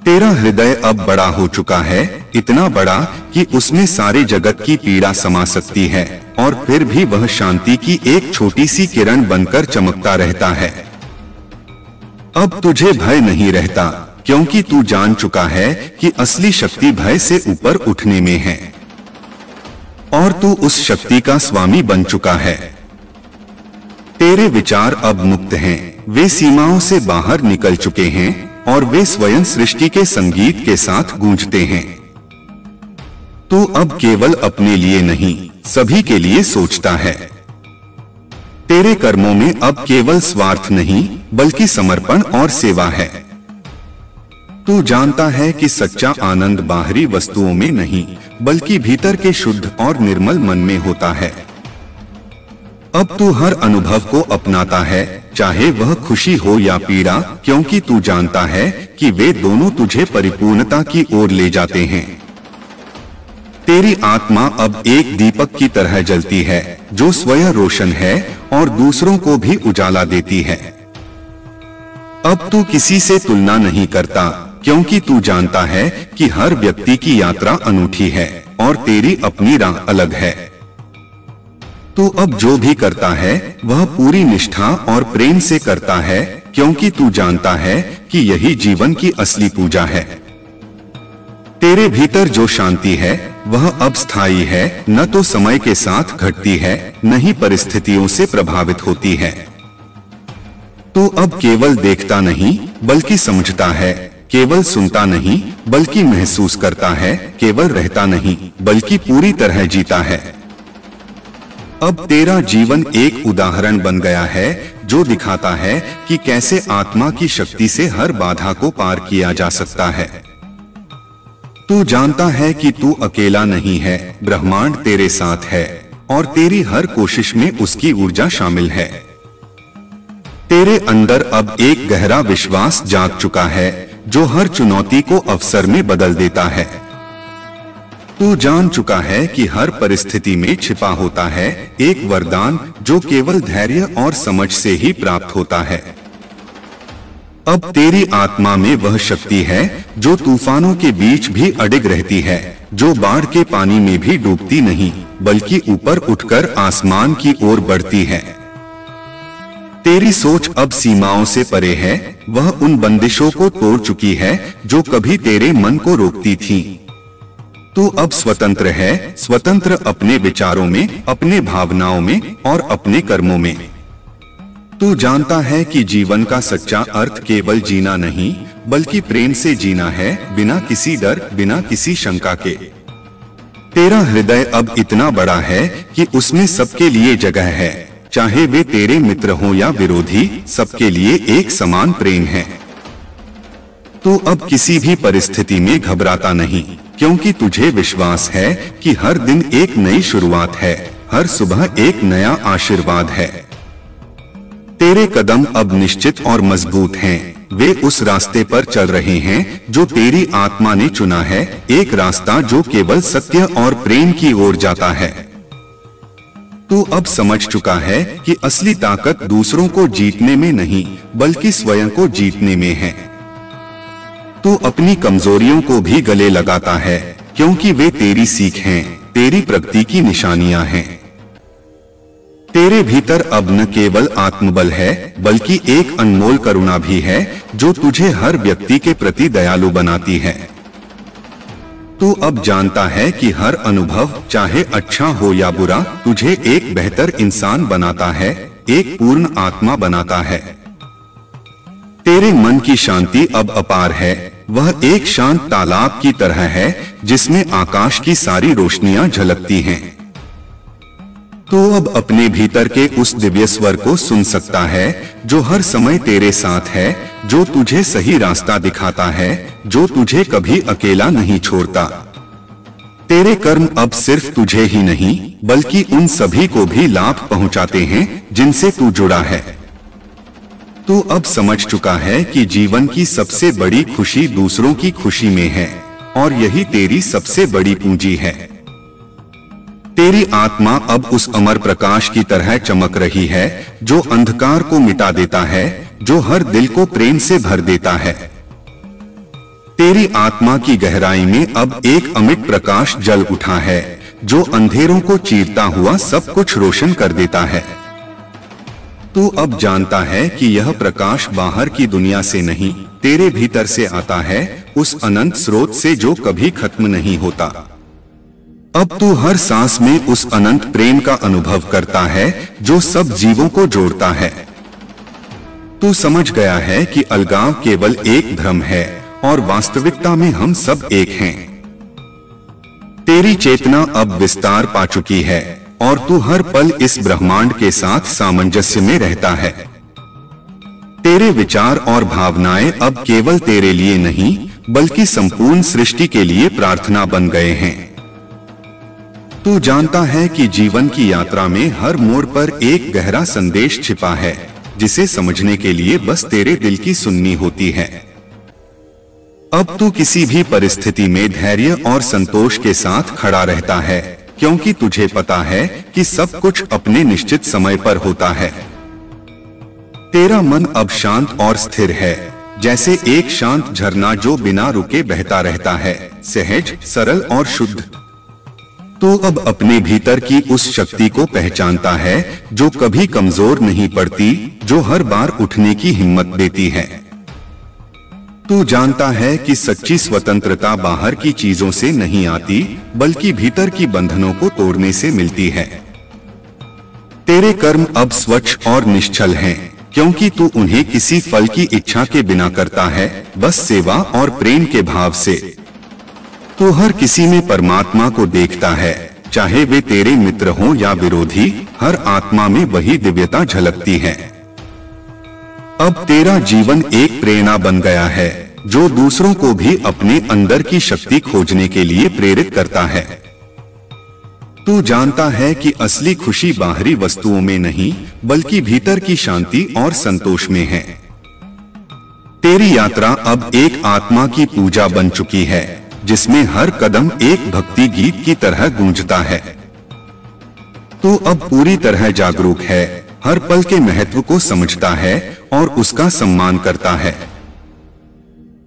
तेरा हृदय अब बड़ा हो चुका है, इतना बड़ा कि उसमें सारे जगत की पीड़ा समा सकती है और फिर भी वह शांति की एक छोटी सी किरण बनकर चमकता रहता है। अब तुझे भय नहीं रहता, क्योंकि तू जान चुका है कि असली शक्ति भय से ऊपर उठने में है और तू उस शक्ति का स्वामी बन चुका है। तेरे विचार अब मुक्त हैं, वे सीमाओं से बाहर निकल चुके हैं और वे स्वयं सृष्टि के संगीत के साथ गूंजते हैं। तू अब केवल अपने लिए नहीं, सभी के लिए सोचता है। तेरे कर्मों में अब केवल स्वार्थ नहीं, बल्कि समर्पण और सेवा है। तू जानता है कि सच्चा आनंद बाहरी वस्तुओं में नहीं, बल्कि भीतर के शुद्ध और निर्मल मन में होता है। अब तू हर अनुभव को अपनाता है, चाहे वह खुशी हो या पीड़ा, क्योंकि तू जानता है कि वे दोनों तुझे परिपूर्णता की ओर ले जाते हैं। तेरी आत्मा अब एक दीपक की तरह जलती है, जो स्वयं रोशन है और दूसरों को भी उजाला देती है। अब तू किसी से तुलना नहीं करता, क्योंकि तू जानता है कि हर व्यक्ति की यात्रा अनूठी है और तेरी अपनी राह अलग है। तू अब जो भी करता है वह पूरी निष्ठा और प्रेम से करता है, क्योंकि तू जानता है कि यही जीवन की असली पूजा है। तेरे भीतर जो शांति है वह अब स्थायी है, न तो समय के साथ घटती है, न ही परिस्थितियों से प्रभावित होती है। तू अब केवल देखता नहीं बल्कि समझता है, केवल सुनता नहीं बल्कि महसूस करता है, केवल रहता नहीं बल्कि पूरी तरह जीता है। अब तेरा जीवन एक उदाहरण बन गया है जो दिखाता है कि कैसे आत्मा की शक्ति से हर बाधा को पार किया जा सकता है। तू जानता है कि तू अकेला नहीं है, ब्रह्मांड तेरे साथ है और तेरी हर कोशिश में उसकी ऊर्जा शामिल है। तेरे अंदर अब एक गहरा विश्वास जाग चुका है जो हर चुनौती को अवसर में बदल देता है। तू जान चुका है कि हर परिस्थिति में छिपा होता है एक वरदान जो केवल धैर्य और समझ से ही प्राप्त होता है। अब तेरी आत्मा में वह शक्ति है जो तूफानों के बीच भी अडिग रहती है, जो बाढ़ के पानी में भी डूबती नहीं बल्कि ऊपर उठकर आसमान की ओर बढ़ती है। तेरी सोच अब सीमाओं से परे है, वह उन बंदिशों को तोड़ चुकी है जो कभी तेरे मन को रोकती थीं। तू अब स्वतंत्र है, स्वतंत्र अपने विचारों में, अपने भावनाओं में और अपने कर्मों में। तू जानता है कि जीवन का सच्चा अर्थ केवल जीना नहीं बल्कि प्रेम से जीना है, बिना किसी डर, बिना किसी शंका के। तेरा हृदय अब इतना बड़ा है कि उसमें सबके लिए जगह है, चाहे वे तेरे मित्र हों या विरोधी, सबके लिए एक समान प्रेम है। तू अब किसी भी परिस्थिति में घबराता नहीं, क्योंकि तुझे विश्वास है कि हर दिन एक नई शुरुआत है, हर सुबह एक नया आशीर्वाद है। तेरे कदम अब निश्चित और मजबूत हैं, वे उस रास्ते पर चल रहे हैं जो तेरी आत्मा ने चुना है, एक रास्ता जो केवल सत्य और प्रेम की ओर जाता है। तू अब समझ चुका है कि असली ताकत दूसरों को जीतने में नहीं बल्कि स्वयं को जीतने में है। तू अपनी कमजोरियों को भी गले लगाता है क्योंकि वे तेरी सीख हैं, तेरी प्रगति की निशानियां हैं। तेरे भीतर अब न केवल आत्मबल है बल्कि एक अनमोल करुणा भी है जो तुझे हर व्यक्ति के प्रति दयालु बनाती है। तू अब जानता है कि हर अनुभव चाहे अच्छा हो या बुरा तुझे एक बेहतर इंसान बनाता है, एक पूर्ण आत्मा बनाता है। तेरे मन की शांति अब अपार है, वह एक शांत तालाब की तरह है जिसमें आकाश की सारी रोशनियां झलकती हैं। तू अब अपने भीतर के उस दिव्य स्वर को सुन सकता है जो हर समय तेरे साथ है, जो तुझे सही रास्ता दिखाता है, जो तुझे कभी अकेला नहीं छोड़ता। तेरे कर्म अब सिर्फ तुझे ही नहीं बल्कि उन सभी को भी लाभ पहुंचाते हैं जिनसे तू जुड़ा है। तू अब समझ चुका है कि जीवन की सबसे बड़ी खुशी दूसरों की खुशी में है और यही तेरी सबसे बड़ी पूंजी है। तेरी आत्मा अब उस अमर प्रकाश की तरह चमक रही है जो अंधकार को मिटा देता है, जो हर दिल को प्रेम से भर देता है। तेरी आत्मा की गहराई में अब एक अमिट प्रकाश जल उठा है जो अंधेरों को चीरता हुआ सब कुछ रोशन कर देता है। तू अब जानता है कि यह प्रकाश बाहर की दुनिया से नहीं, तेरे भीतर से आता है, उस अनंत स्रोत से जो कभी खत्म नहीं होता। अब तू हर सांस में उस अनंत प्रेम का अनुभव करता है जो सब जीवों को जोड़ता है। तू समझ गया है कि अलगाव केवल एक भ्रम है और वास्तविकता में हम सब एक हैं। तेरी चेतना अब विस्तार पा चुकी है और तू हर पल इस ब्रह्मांड के साथ सामंजस्य में रहता है। तेरे विचार और भावनाएं अब केवल तेरे लिए नहीं बल्कि संपूर्ण सृष्टि के लिए प्रार्थना बन गए हैं। तू जानता है कि जीवन की यात्रा में हर मोड़ पर एक गहरा संदेश छिपा है जिसे समझने के लिए बस तेरे दिल की सुननी होती है। अब तू किसी भी परिस्थिति में धैर्य और संतोष के साथ खड़ा रहता है क्योंकि तुझे पता है कि सब कुछ अपने निश्चित समय पर होता है। तेरा मन अब शांत और स्थिर है, जैसे एक शांत झरना जो बिना रुके बहता रहता है, सहज, सरल और शुद्ध। तू अब अपने भीतर की उस शक्ति को पहचानता है जो कभी कमजोर नहीं पड़ती, जो हर बार उठने की हिम्मत देती है। तू जानता है कि सच्ची स्वतंत्रता बाहर की चीजों से नहीं आती बल्कि भीतर की बंधनों को तोड़ने से मिलती है। तेरे कर्म अब स्वच्छ और निश्चल हैं, क्योंकि तू उन्हें किसी फल की इच्छा के बिना करता है, बस सेवा और प्रेम के भाव से। तू हर किसी में परमात्मा को देखता है, चाहे वे तेरे मित्र हों या विरोधी, हर आत्मा में वही दिव्यता झलकती है। अब तेरा जीवन एक प्रेरणा बन गया है जो दूसरों को भी अपने अंदर की शक्ति खोजने के लिए प्रेरित करता है। तू जानता है कि असली खुशी बाहरी वस्तुओं में नहीं बल्कि भीतर की शांति और संतोष में है। तेरी यात्रा अब एक आत्मा की पूजा बन चुकी है जिसमें हर कदम एक भक्ति गीत की तरह गूंजता है। तू अब पूरी तरह जागरूक है, हर पल के महत्व को समझता है और उसका सम्मान करता है।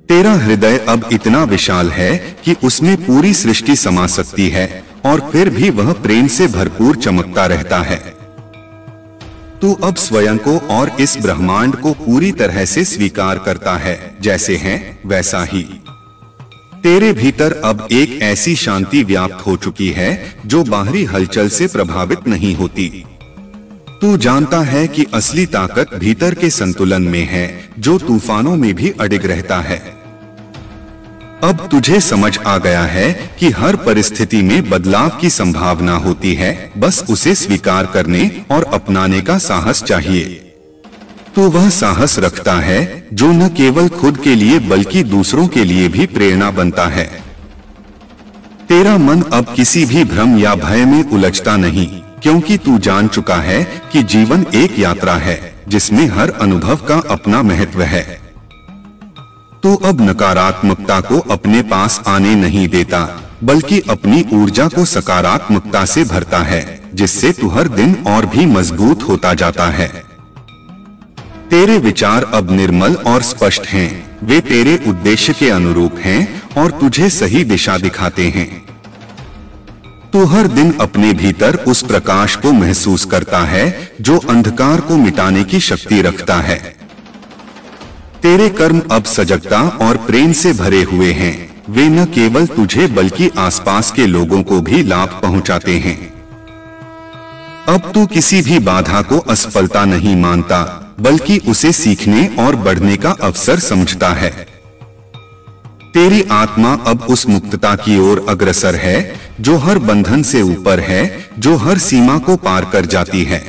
तेरा हृदय अब इतना विशाल है कि उसमें पूरी सृष्टि समा सकती है और फिर भी वह प्रेम से भरपूर चमकता रहता है। तू अब स्वयं को और इस ब्रह्मांड को पूरी तरह से स्वीकार करता है, जैसे है वैसा ही। तेरे भीतर अब एक ऐसी शांति व्याप्त हो चुकी है जो बाहरी हलचल से प्रभावित नहीं होती। तू जानता है कि असली ताकत भीतर के संतुलन में है जो तूफानों में भी अडिग रहता है। अब तुझे समझ आ गया है कि हर परिस्थिति में बदलाव की संभावना होती है, बस उसे स्वीकार करने और अपनाने का साहस चाहिए। तू वह साहस रखता है जो न केवल खुद के लिए बल्कि दूसरों के लिए भी प्रेरणा बनता है। तेरा मन अब किसी भी भ्रम या भय में उलझता नहीं, क्योंकि तू जान चुका है कि जीवन एक यात्रा है जिसमें हर अनुभव का अपना महत्व है। तू अब नकारात्मकता को अपने पास आने नहीं देता, बल्कि अपनी ऊर्जा को सकारात्मकता से भरता है। जिससे तू हर दिन और भी मजबूत होता जाता है। तेरे विचार अब निर्मल और स्पष्ट हैं, वे तेरे उद्देश्य के अनुरूप हैं और तुझे सही दिशा दिखाते हैं। तू हर दिन अपने भीतर उस प्रकाश को महसूस करता है जो अंधकार को मिटाने की शक्ति रखता है। तेरे कर्म अब सजगता और प्रेम से भरे हुए हैं, वे न केवल तुझे बल्कि आसपास के लोगों को भी लाभ पहुंचाते हैं। अब तू किसी भी बाधा को असफलता नहीं मानता, बल्कि उसे सीखने और बढ़ने का अवसर समझता है। तेरी आत्मा अब उस मुक्तता की ओर अग्रसर है जो हर बंधन से ऊपर है, जो हर सीमा को पार कर जाती है।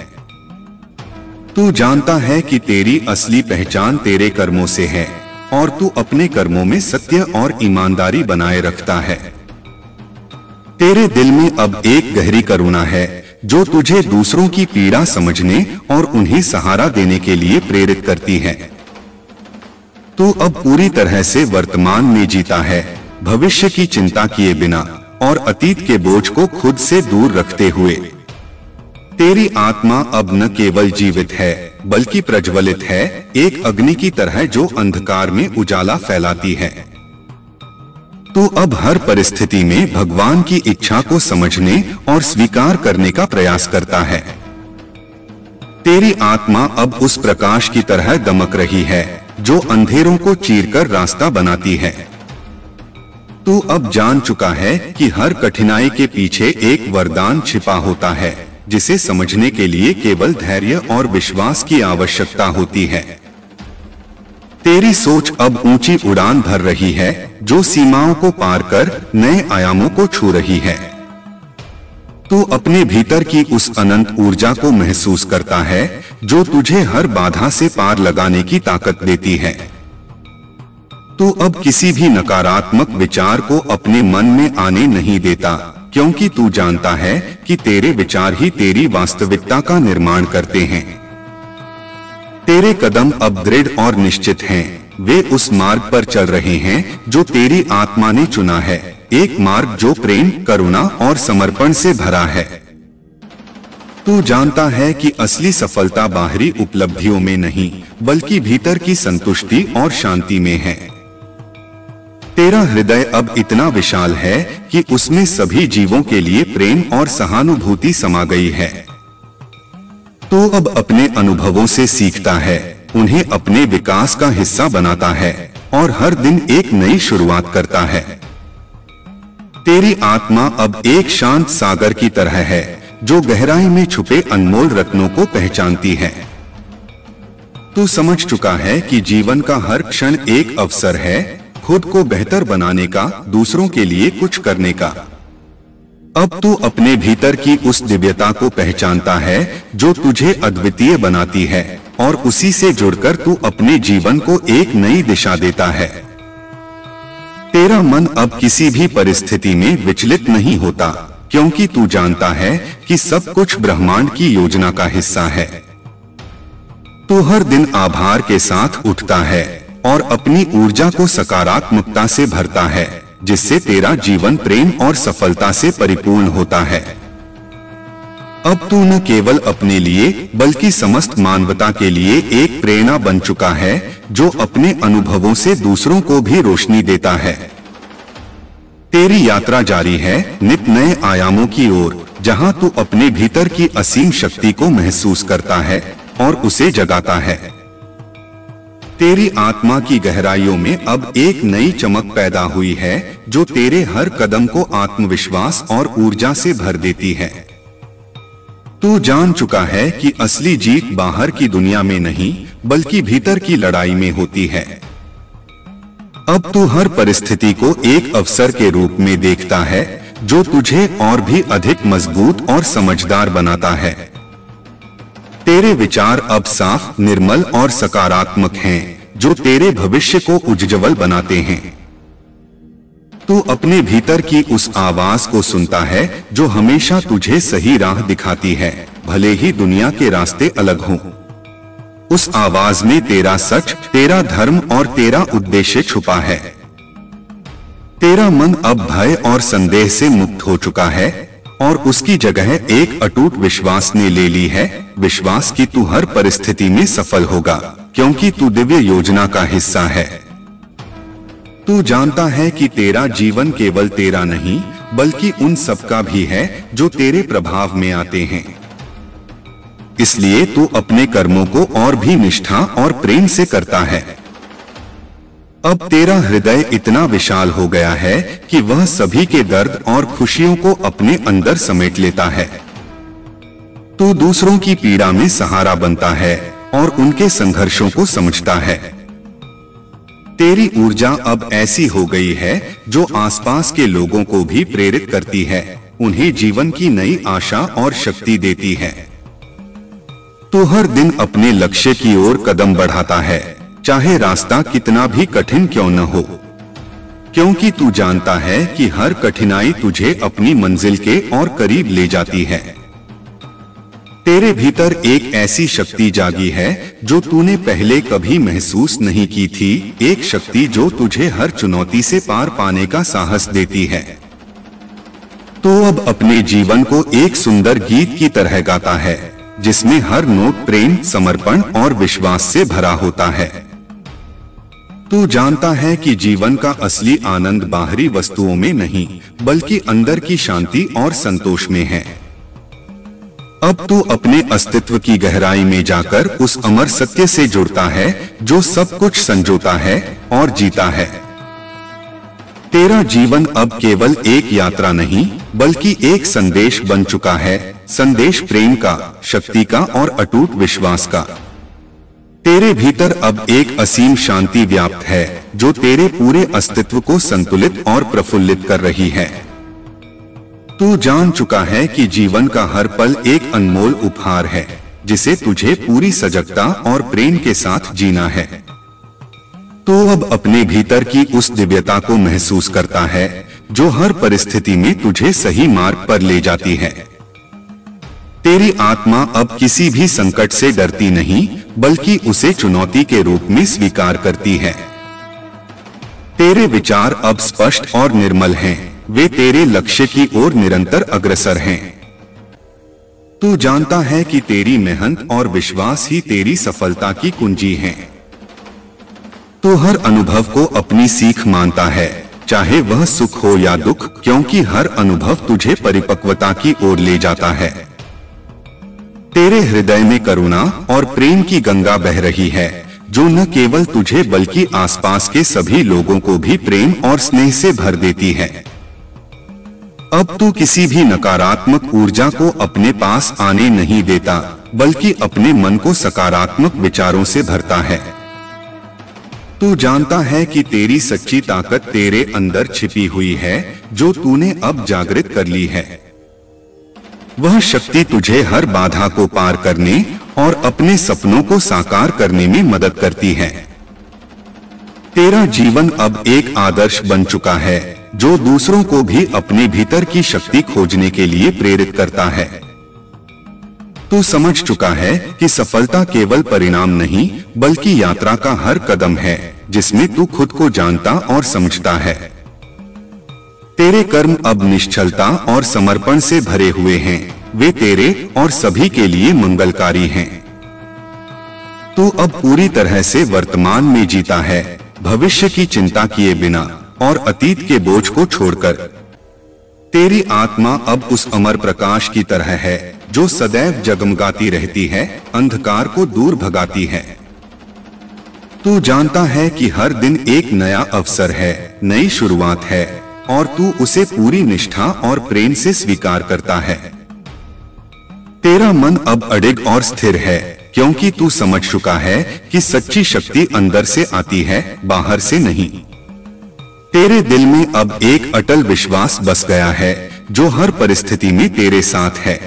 तू जानता है कि तेरी असली पहचान तेरे कर्मों से है और तू अपने कर्मों में सत्य और ईमानदारी बनाए रखता है। तेरे दिल में अब एक गहरी करुणा है जो तुझे दूसरों की पीड़ा समझने और उन्हें सहारा देने के लिए प्रेरित करती है। तू अब पूरी तरह से वर्तमान में जीता है, भविष्य की चिंता किए बिना और अतीत के बोझ को खुद से दूर रखते हुए। तेरी आत्मा अब न केवल जीवित है बल्कि प्रज्वलित है, एक अग्नि की तरह जो अंधकार में उजाला फैलाती है। तू अब हर परिस्थिति में भगवान की इच्छा को समझने और स्वीकार करने का प्रयास करता है। तेरी आत्मा अब उस प्रकाश की तरह दमक रही है जो अंधेरों को चीरकर रास्ता बनाती है। तू अब जान चुका है कि हर कठिनाई के पीछे एक वरदान छिपा होता है, जिसे समझने के लिए केवल धैर्य और विश्वास की आवश्यकता होती है। तेरी सोच अब ऊंची उड़ान भर रही है जो सीमाओं को पार कर नए आयामों को छू रही है। तू अपने भीतर की उस अनंत ऊर्जा को महसूस करता है जो तुझे हर बाधा से पार लगाने की ताकत देती है। तू अब किसी भी नकारात्मक विचार को अपने मन में आने नहीं देता, क्योंकि तू जानता है कि तेरे विचार ही तेरी वास्तविकता का निर्माण करते हैं। तेरे कदम अब दृढ़ और निश्चित हैं, वे उस मार्ग पर चल रहे हैं जो तेरी आत्मा ने चुना है, एक मार्ग जो प्रेम, करुणा और समर्पण से भरा है। तू जानता है कि असली सफलता बाहरी उपलब्धियों में नहीं बल्कि भीतर की संतुष्टि और शांति में है। तेरा हृदय अब इतना विशाल है कि उसमें सभी जीवों के लिए प्रेम और सहानुभूति समा गई है। तू अब अपने अनुभवों से सीखता है, उन्हें अपने विकास का हिस्सा बनाता है और हर दिन एक नई शुरुआत करता है। तेरी आत्मा अब एक शांत सागर की तरह है जो गहराई में छुपे अनमोल रत्नों को पहचानती है। तू समझ चुका है कि जीवन का हर क्षण एक अवसर है, खुद को बेहतर बनाने का, दूसरों के लिए कुछ करने का। अब तू अपने भीतर की उस दिव्यता को पहचानता है जो तुझे अद्वितीय बनाती है और उसी से जुड़कर तू अपने जीवन को एक नई दिशा देता है। तेरा मन अब किसी भी परिस्थिति में विचलित नहीं होता, क्योंकि तू जानता है कि सब कुछ ब्रह्मांड की योजना का हिस्सा है। तू हर दिन आभार के साथ उठता है और अपनी ऊर्जा को सकारात्मकता से भरता है, जिससे तेरा जीवन प्रेम और सफलता से परिपूर्ण होता है। अब तू न केवल अपने लिए बल्कि समस्त मानवता के लिए एक प्रेरणा बन चुका है जो अपने अनुभवों से दूसरों को भी रोशनी देता है। तेरी यात्रा जारी है नित नए आयामों की ओर, जहां तू अपने भीतर की असीम शक्ति को महसूस करता है और उसे जगाता है। तेरी आत्मा की गहराइयों में अब एक नई चमक पैदा हुई है जो तेरे हर कदम को आत्मविश्वास और ऊर्जा से भर देती है। तू जान चुका है कि असली जीत बाहर की दुनिया में नहीं बल्कि भीतर की लड़ाई में होती है। अब तू हर परिस्थिति को एक अवसर के रूप में देखता है जो तुझे और भी अधिक मजबूत और समझदार बनाता है। तेरे विचार अब साफ, निर्मल और सकारात्मक हैं, जो तेरे भविष्य को उज्ज्वल बनाते हैं। तू अपने भीतर की उस आवाज को सुनता है जो हमेशा तुझे सही राह दिखाती है, भले ही दुनिया के रास्ते अलग हों। उस आवाज में तेरा सच, तेरा धर्म और तेरा उद्देश्य छुपा है। तेरा मन अब भय और संदेह से मुक्त हो चुका है, और उसकी जगह एक अटूट विश्वास ने ले ली है, विश्वास कि तू हर परिस्थिति में सफल होगा, क्योंकि तू दिव्य योजना का हिस्सा है। तू जानता है कि तेरा जीवन केवल तेरा नहीं, बल्कि उन सबका भी है जो तेरे प्रभाव में आते हैं। इसलिए तू अपने कर्मों को और भी निष्ठा और प्रेम से करता है। अब तेरा हृदय इतना विशाल हो गया है कि वह सभी के दर्द और खुशियों को अपने अंदर समेट लेता है। तू दूसरों की पीड़ा में सहारा बनता है और उनके संघर्षों को समझता है। तेरी ऊर्जा अब ऐसी हो गई है जो आसपास के लोगों को भी प्रेरित करती है, उन्हें जीवन की नई आशा और शक्ति देती है। तू हर दिन अपने लक्ष्य की ओर कदम बढ़ाता है, चाहे रास्ता कितना भी कठिन क्यों न हो, क्योंकि तू जानता है कि हर कठिनाई तुझे अपनी मंजिल के और करीब ले जाती है। तेरे भीतर एक ऐसी शक्ति जागी है जो तूने पहले कभी महसूस नहीं की थी, एक शक्ति जो तुझे हर चुनौती से पार पाने का साहस देती है। तू अब अपने जीवन को एक सुंदर गीत की तरह गाता है, जिसमें हर नोट प्रेम, समर्पण और विश्वास से भरा होता है। तू जानता है कि जीवन का असली आनंद बाहरी वस्तुओं में नहीं, बल्कि अंदर की शांति और संतोष में है। अब तू अपने अस्तित्व की गहराई में जाकर उस अमर सत्य से जुड़ता है जो सब कुछ संजोता है और जीता है। तेरा जीवन अब केवल एक यात्रा नहीं, बल्कि एक संदेश बन चुका है, संदेश प्रेम का, शक्ति का और अटूट विश्वास का। तेरे भीतर अब एक असीम शांति व्याप्त है जो तेरे पूरे अस्तित्व को संतुलित और प्रफुल्लित कर रही है। तू जान चुका है कि जीवन का हर पल एक अनमोल उपहार है, जिसे तुझे पूरी सजगता और प्रेम के साथ जीना है। तू अब अपने भीतर की उस दिव्यता को महसूस करता है जो हर परिस्थिति में तुझे सही मार्ग पर ले जाती है। तेरी आत्मा अब किसी भी संकट से डरती नहीं, बल्कि उसे चुनौती के रूप में स्वीकार करती है। तेरे विचार अब स्पष्ट और निर्मल हैं, वे तेरे लक्ष्य की ओर निरंतर अग्रसर हैं। तू जानता है कि तेरी मेहनत और विश्वास ही तेरी सफलता की कुंजी हैं। तू हर अनुभव को अपनी सीख मानता है, चाहे वह सुख हो या दुख, क्योंकि हर अनुभव तुझे परिपक्वता की ओर ले जाता है। तेरे हृदय में करुणा और प्रेम की गंगा बह रही है, जो न केवल तुझे बल्कि आसपास के सभी लोगों को भी प्रेम और स्नेह से भर देती है। अब तू किसी भी नकारात्मक ऊर्जा को अपने पास आने नहीं देता, बल्कि अपने मन को सकारात्मक विचारों से भरता है। तू जानता है कि तेरी सच्ची ताकत तेरे अंदर छिपी हुई है, जो तूने अब जागृत कर ली है। वह शक्ति तुझे हर बाधा को पार करने और अपने सपनों को साकार करने में मदद करती है। तेरा जीवन अब एक आदर्श बन चुका है, जो दूसरों को भी अपने भीतर की शक्ति खोजने के लिए प्रेरित करता है। तू समझ चुका है कि सफलता केवल परिणाम नहीं, बल्कि यात्रा का हर कदम है, जिसमें तू खुद को जानता और समझता है। तेरे कर्म अब निश्चलता और समर्पण से भरे हुए हैं, वे तेरे और सभी के लिए मंगलकारी हैं। तू अब पूरी तरह से वर्तमान में जीता है, भविष्य की चिंता किए बिना और अतीत के बोझ को छोड़कर। तेरी आत्मा अब उस अमर प्रकाश की तरह है जो सदैव जगमगाती रहती है, अंधकार को दूर भगाती है। तू जानता है कि हर दिन एक नया अवसर है, नई शुरुआत है, और तू उसे पूरी निष्ठा और प्रेम से स्वीकार करता है। तेरा मन अब अडिग और स्थिर है, क्योंकि तू समझ चुका है कि सच्ची शक्ति अंदर से आती है, बाहर से नहीं। तेरे दिल में अब एक अटल विश्वास बस गया है, जो हर परिस्थिति में तेरे साथ है।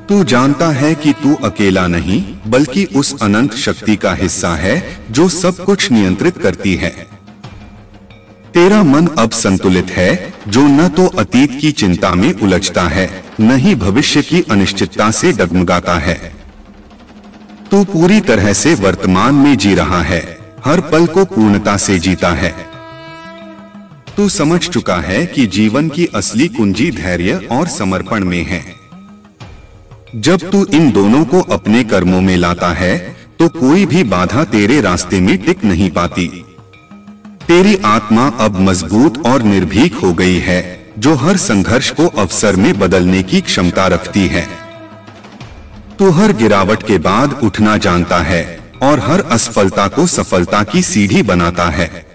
तू जानता है कि तू अकेला नहीं, बल्कि उस अनंत शक्ति का हिस्सा है जो सब कुछ नियंत्रित करती है। तेरा मन अब संतुलित है, जो न तो अतीत की चिंता में उलझता है, न ही भविष्य की अनिश्चितता से डगमगाता है। तू पूरी तरह से वर्तमान में जी रहा है, हर पल को पूर्णता से जीता है। तू समझ चुका है कि जीवन की असली कुंजी धैर्य और समर्पण में है। जब तू इन दोनों को अपने कर्मों में लाता है तो कोई भी बाधा तेरे रास्ते में टिक नहीं पाती। तेरी आत्मा अब मजबूत और निर्भीक हो गई है, जो हर संघर्ष को अवसर में बदलने की क्षमता रखती है। तू हर गिरावट के बाद उठना जानता है और हर असफलता को सफलता की सीढ़ी बनाता है।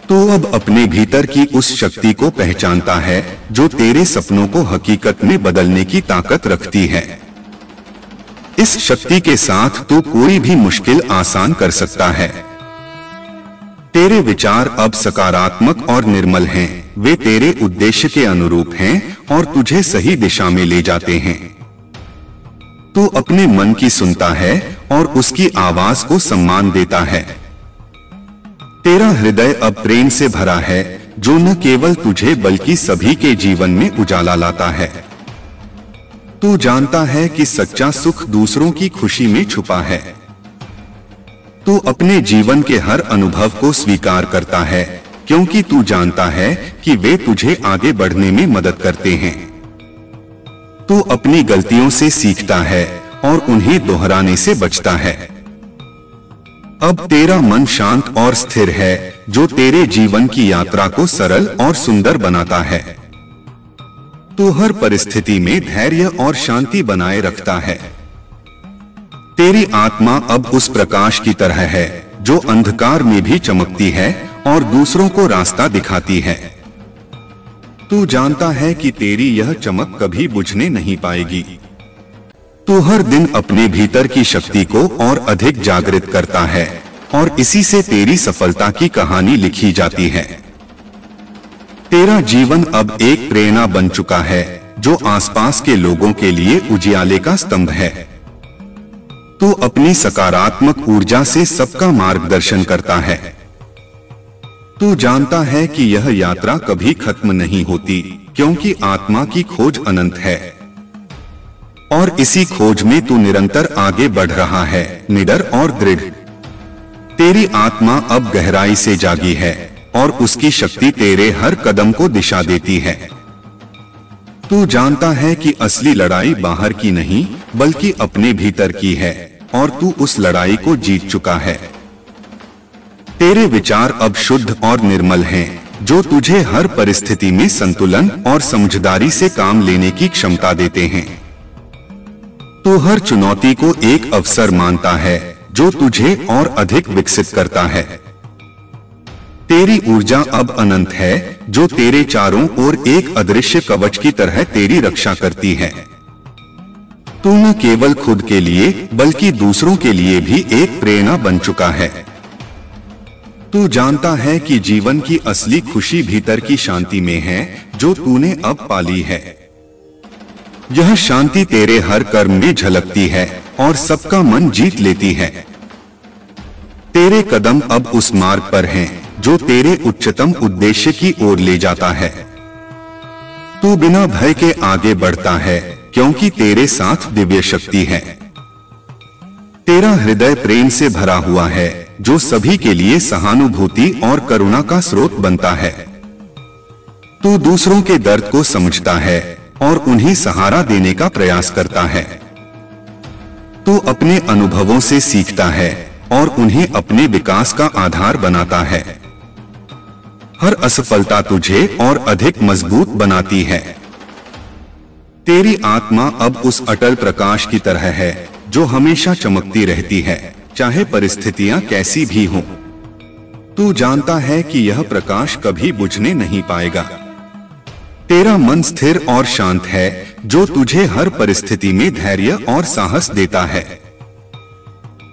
तू अब अपने भीतर की उस शक्ति को पहचानता है जो तेरे सपनों को हकीकत में बदलने की ताकत रखती है। इस शक्ति के साथ तू कोई भी मुश्किल आसान कर सकता है। तेरे विचार अब सकारात्मक और निर्मल हैं, वे तेरे उद्देश्य के अनुरूप हैं और तुझे सही दिशा में ले जाते हैं। तू अपने मन की सुनता है और उसकी आवाज को सम्मान देता है। तेरा हृदय अब प्रेम से भरा है, जो न केवल तुझे बल्कि सभी के जीवन में उजाला लाता है। तू जानता है कि सच्चा सुख दूसरों की खुशी में छुपा है। तू अपने जीवन के हर अनुभव को स्वीकार करता है, क्योंकि तू जानता है कि वे तुझे आगे बढ़ने में मदद करते हैं। तू अपनी गलतियों से सीखता है और उन्हें दोहराने से बचता है। अब तेरा मन शांत और स्थिर है, जो तेरे जीवन की यात्रा को सरल और सुंदर बनाता है। तू हर परिस्थिति में धैर्य और शांति बनाए रखता है। तेरी आत्मा अब उस प्रकाश की तरह है जो अंधकार में भी चमकती है और दूसरों को रास्ता दिखाती है। तू जानता है कि तेरी यह चमक कभी बुझने नहीं पाएगी। तू हर दिन अपने भीतर की शक्ति को और अधिक जागृत करता है और इसी से तेरी सफलता की कहानी लिखी जाती है। तेरा जीवन अब एक प्रेरणा बन चुका है, जो आसपास के लोगों के लिए उजियाले का स्तंभ है। तू अपनी सकारात्मक ऊर्जा से सबका मार्गदर्शन करता है। तू जानता है कि यह यात्रा कभी खत्म नहीं होती, क्योंकि आत्मा की खोज अनंत है और इसी खोज में तू निरंतर आगे बढ़ रहा है, निडर और दृढ़। तेरी आत्मा अब गहराई से जागी है और उसकी शक्ति तेरे हर कदम को दिशा देती है। तू जानता है कि असली लड़ाई बाहर की नहीं, बल्कि अपने भीतर की है और तू उस लड़ाई को जीत चुका है। तेरे विचार अब शुद्ध और निर्मल हैं, जो तुझे हर परिस्थिति में संतुलन और समझदारी से काम लेने की क्षमता देते हैं। तू हर चुनौती को एक अवसर मानता है, जो तुझे और अधिक विकसित करता है। तेरी ऊर्जा अब अनंत है, जो तेरे चारों ओर एक अदृश्य कवच की तरह तेरी रक्षा करती है। तू न केवल खुद के लिए बल्कि दूसरों के लिए भी एक प्रेरणा बन चुका है। तू जानता है कि जीवन की असली खुशी भीतर की शांति में है, जो तूने अब पाली है। यह शांति तेरे हर कर्म में झलकती है और सबका मन जीत लेती है। तेरे कदम अब उस मार्ग पर हैं, जो तेरे उच्चतम उद्देश्य की ओर ले जाता है। तू बिना भय के आगे बढ़ता है, क्योंकि तेरे साथ दिव्य शक्ति है। तेरा हृदय प्रेम से भरा हुआ है, जो सभी के लिए सहानुभूति और करुणा का स्रोत बनता है। तू दूसरों के दर्द को समझता है और उन्हें सहारा देने का प्रयास करता है। तू अपने अनुभवों से सीखता है और उन्हें अपने विकास का आधार बनाता है। हर असफलता तुझे और अधिक मजबूत बनाती है। तेरी आत्मा अब उस अटल प्रकाश की तरह है, जो हमेशा चमकती रहती है, चाहे परिस्थितियां कैसी भी हों। तू जानता है कि यह प्रकाश कभी बुझने नहीं पाएगा। तेरा मन स्थिर और शांत है, जो तुझे हर परिस्थिति में धैर्य और साहस देता है।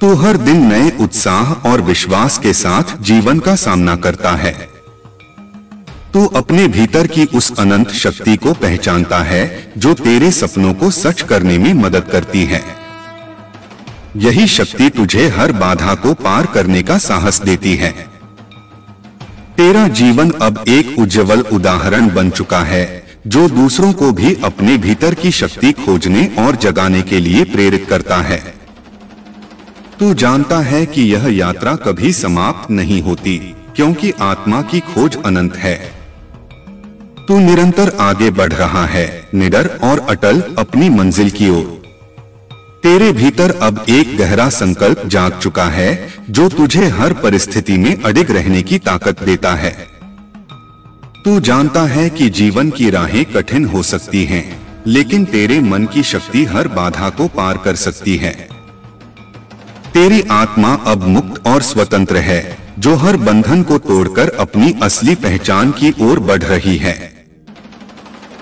तू हर दिन नए उत्साह और विश्वास के साथ जीवन का सामना करता है। तू अपने भीतर की उस अनंत शक्ति को पहचानता है, जो तेरे सपनों को सच करने में मदद करती है। यही शक्ति तुझे हर बाधा को पार करने का साहस देती है। तेरा जीवन अब एक उज्जवल उदाहरण बन चुका है, जो दूसरों को भी अपने भीतर की शक्ति खोजने और जगाने के लिए प्रेरित करता है। तू जानता है कि यह यात्रा कभी समाप्त नहीं होती, क्योंकि आत्मा की खोज अनंत है। तू निरंतर आगे बढ़ रहा है, निडर और अटल अपनी मंजिल की ओर। तेरे भीतर अब एक गहरा संकल्प जाग चुका है जो तुझे हर परिस्थिति में अडिग रहने की ताकत देता है। तू जानता है कि जीवन की राहें कठिन हो सकती हैं, लेकिन तेरे मन की शक्ति हर बाधा को पार कर सकती है। तेरी आत्मा अब मुक्त और स्वतंत्र है, जो हर बंधन को तोड़कर अपनी असली पहचान की ओर बढ़ रही है।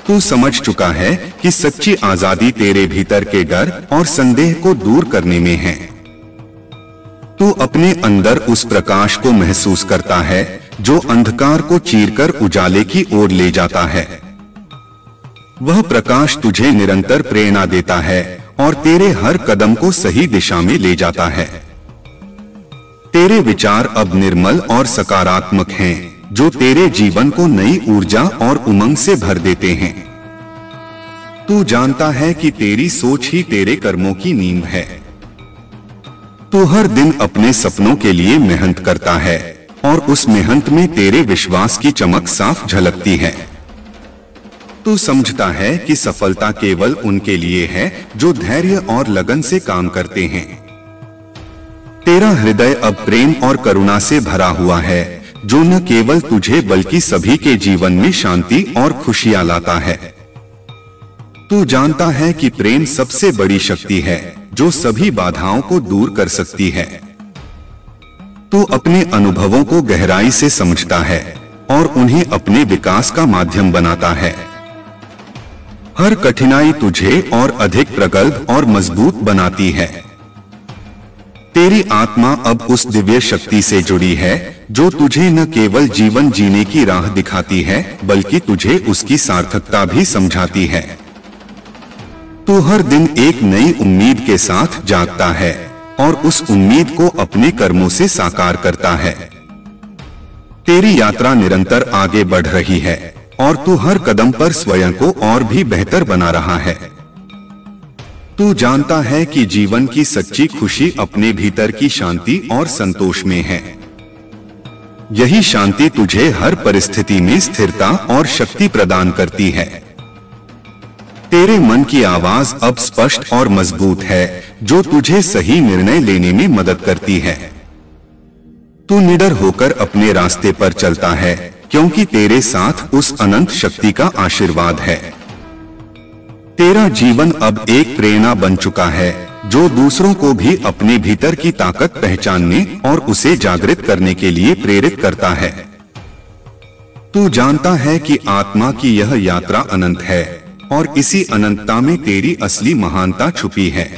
तू समझ चुका है कि सच्ची आजादी तेरे भीतर के डर और संदेह को दूर करने में है। तू अपने अंदर उस प्रकाश को महसूस करता है जो अंधकार को चीरकर उजाले की ओर ले जाता है। वह प्रकाश तुझे निरंतर प्रेरणा देता है और तेरे हर कदम को सही दिशा में ले जाता है। तेरे विचार अब निर्मल और सकारात्मक हैं, जो तेरे जीवन को नई ऊर्जा और उमंग से भर देते हैं। तू जानता है कि तेरी सोच ही तेरे कर्मों की नींव है। तू हर दिन अपने सपनों के लिए मेहनत करता है और उस मेहनत में तेरे विश्वास की चमक साफ झलकती है। तू समझता है कि सफलता केवल उनके लिए है जो धैर्य और लगन से काम करते हैं। तेरा हृदय अब प्रेम और करुणा से भरा हुआ है, जो न केवल तुझे बल्कि सभी के जीवन में शांति और खुशियां लाता है। तू जानता है कि प्रेम सबसे बड़ी शक्ति है जो सभी बाधाओं को दूर कर सकती है। तू अपने अनुभवों को गहराई से समझता है और उन्हें अपने विकास का माध्यम बनाता है। हर कठिनाई तुझे और अधिक प्रगल्भ और मजबूत बनाती है। तेरी आत्मा अब उस दिव्य शक्ति से जुड़ी है जो तुझे न केवल जीवन जीने की राह दिखाती है, बल्कि तुझे उसकी सार्थकता भी समझाती है। तू हर दिन एक नई उम्मीद के साथ जागता है और उस उम्मीद को अपने कर्मों से साकार करता है। तेरी यात्रा निरंतर आगे बढ़ रही है और तू हर कदम पर स्वयं को और भी बेहतर बना रहा है। तू जानता है कि जीवन की सच्ची खुशी अपने भीतर की शांति और संतोष में है। यही शांति तुझे हर परिस्थिति में स्थिरता और शक्ति प्रदान करती है। तेरे मन की आवाज अब स्पष्ट और मजबूत है, जो तुझे सही निर्णय लेने में मदद करती है। तू निडर होकर अपने रास्ते पर चलता है, क्योंकि तेरे साथ उस अनंत शक्ति का आशीर्वाद है। तेरा जीवन अब एक प्रेरणा बन चुका है, जो दूसरों को भी अपने भीतर की ताकत पहचानने और उसे जागृत करने के लिए प्रेरित करता है। तू जानता है कि आत्मा की यह यात्रा अनंत है और इसी अनंतता में तेरी असली महानता छुपी है।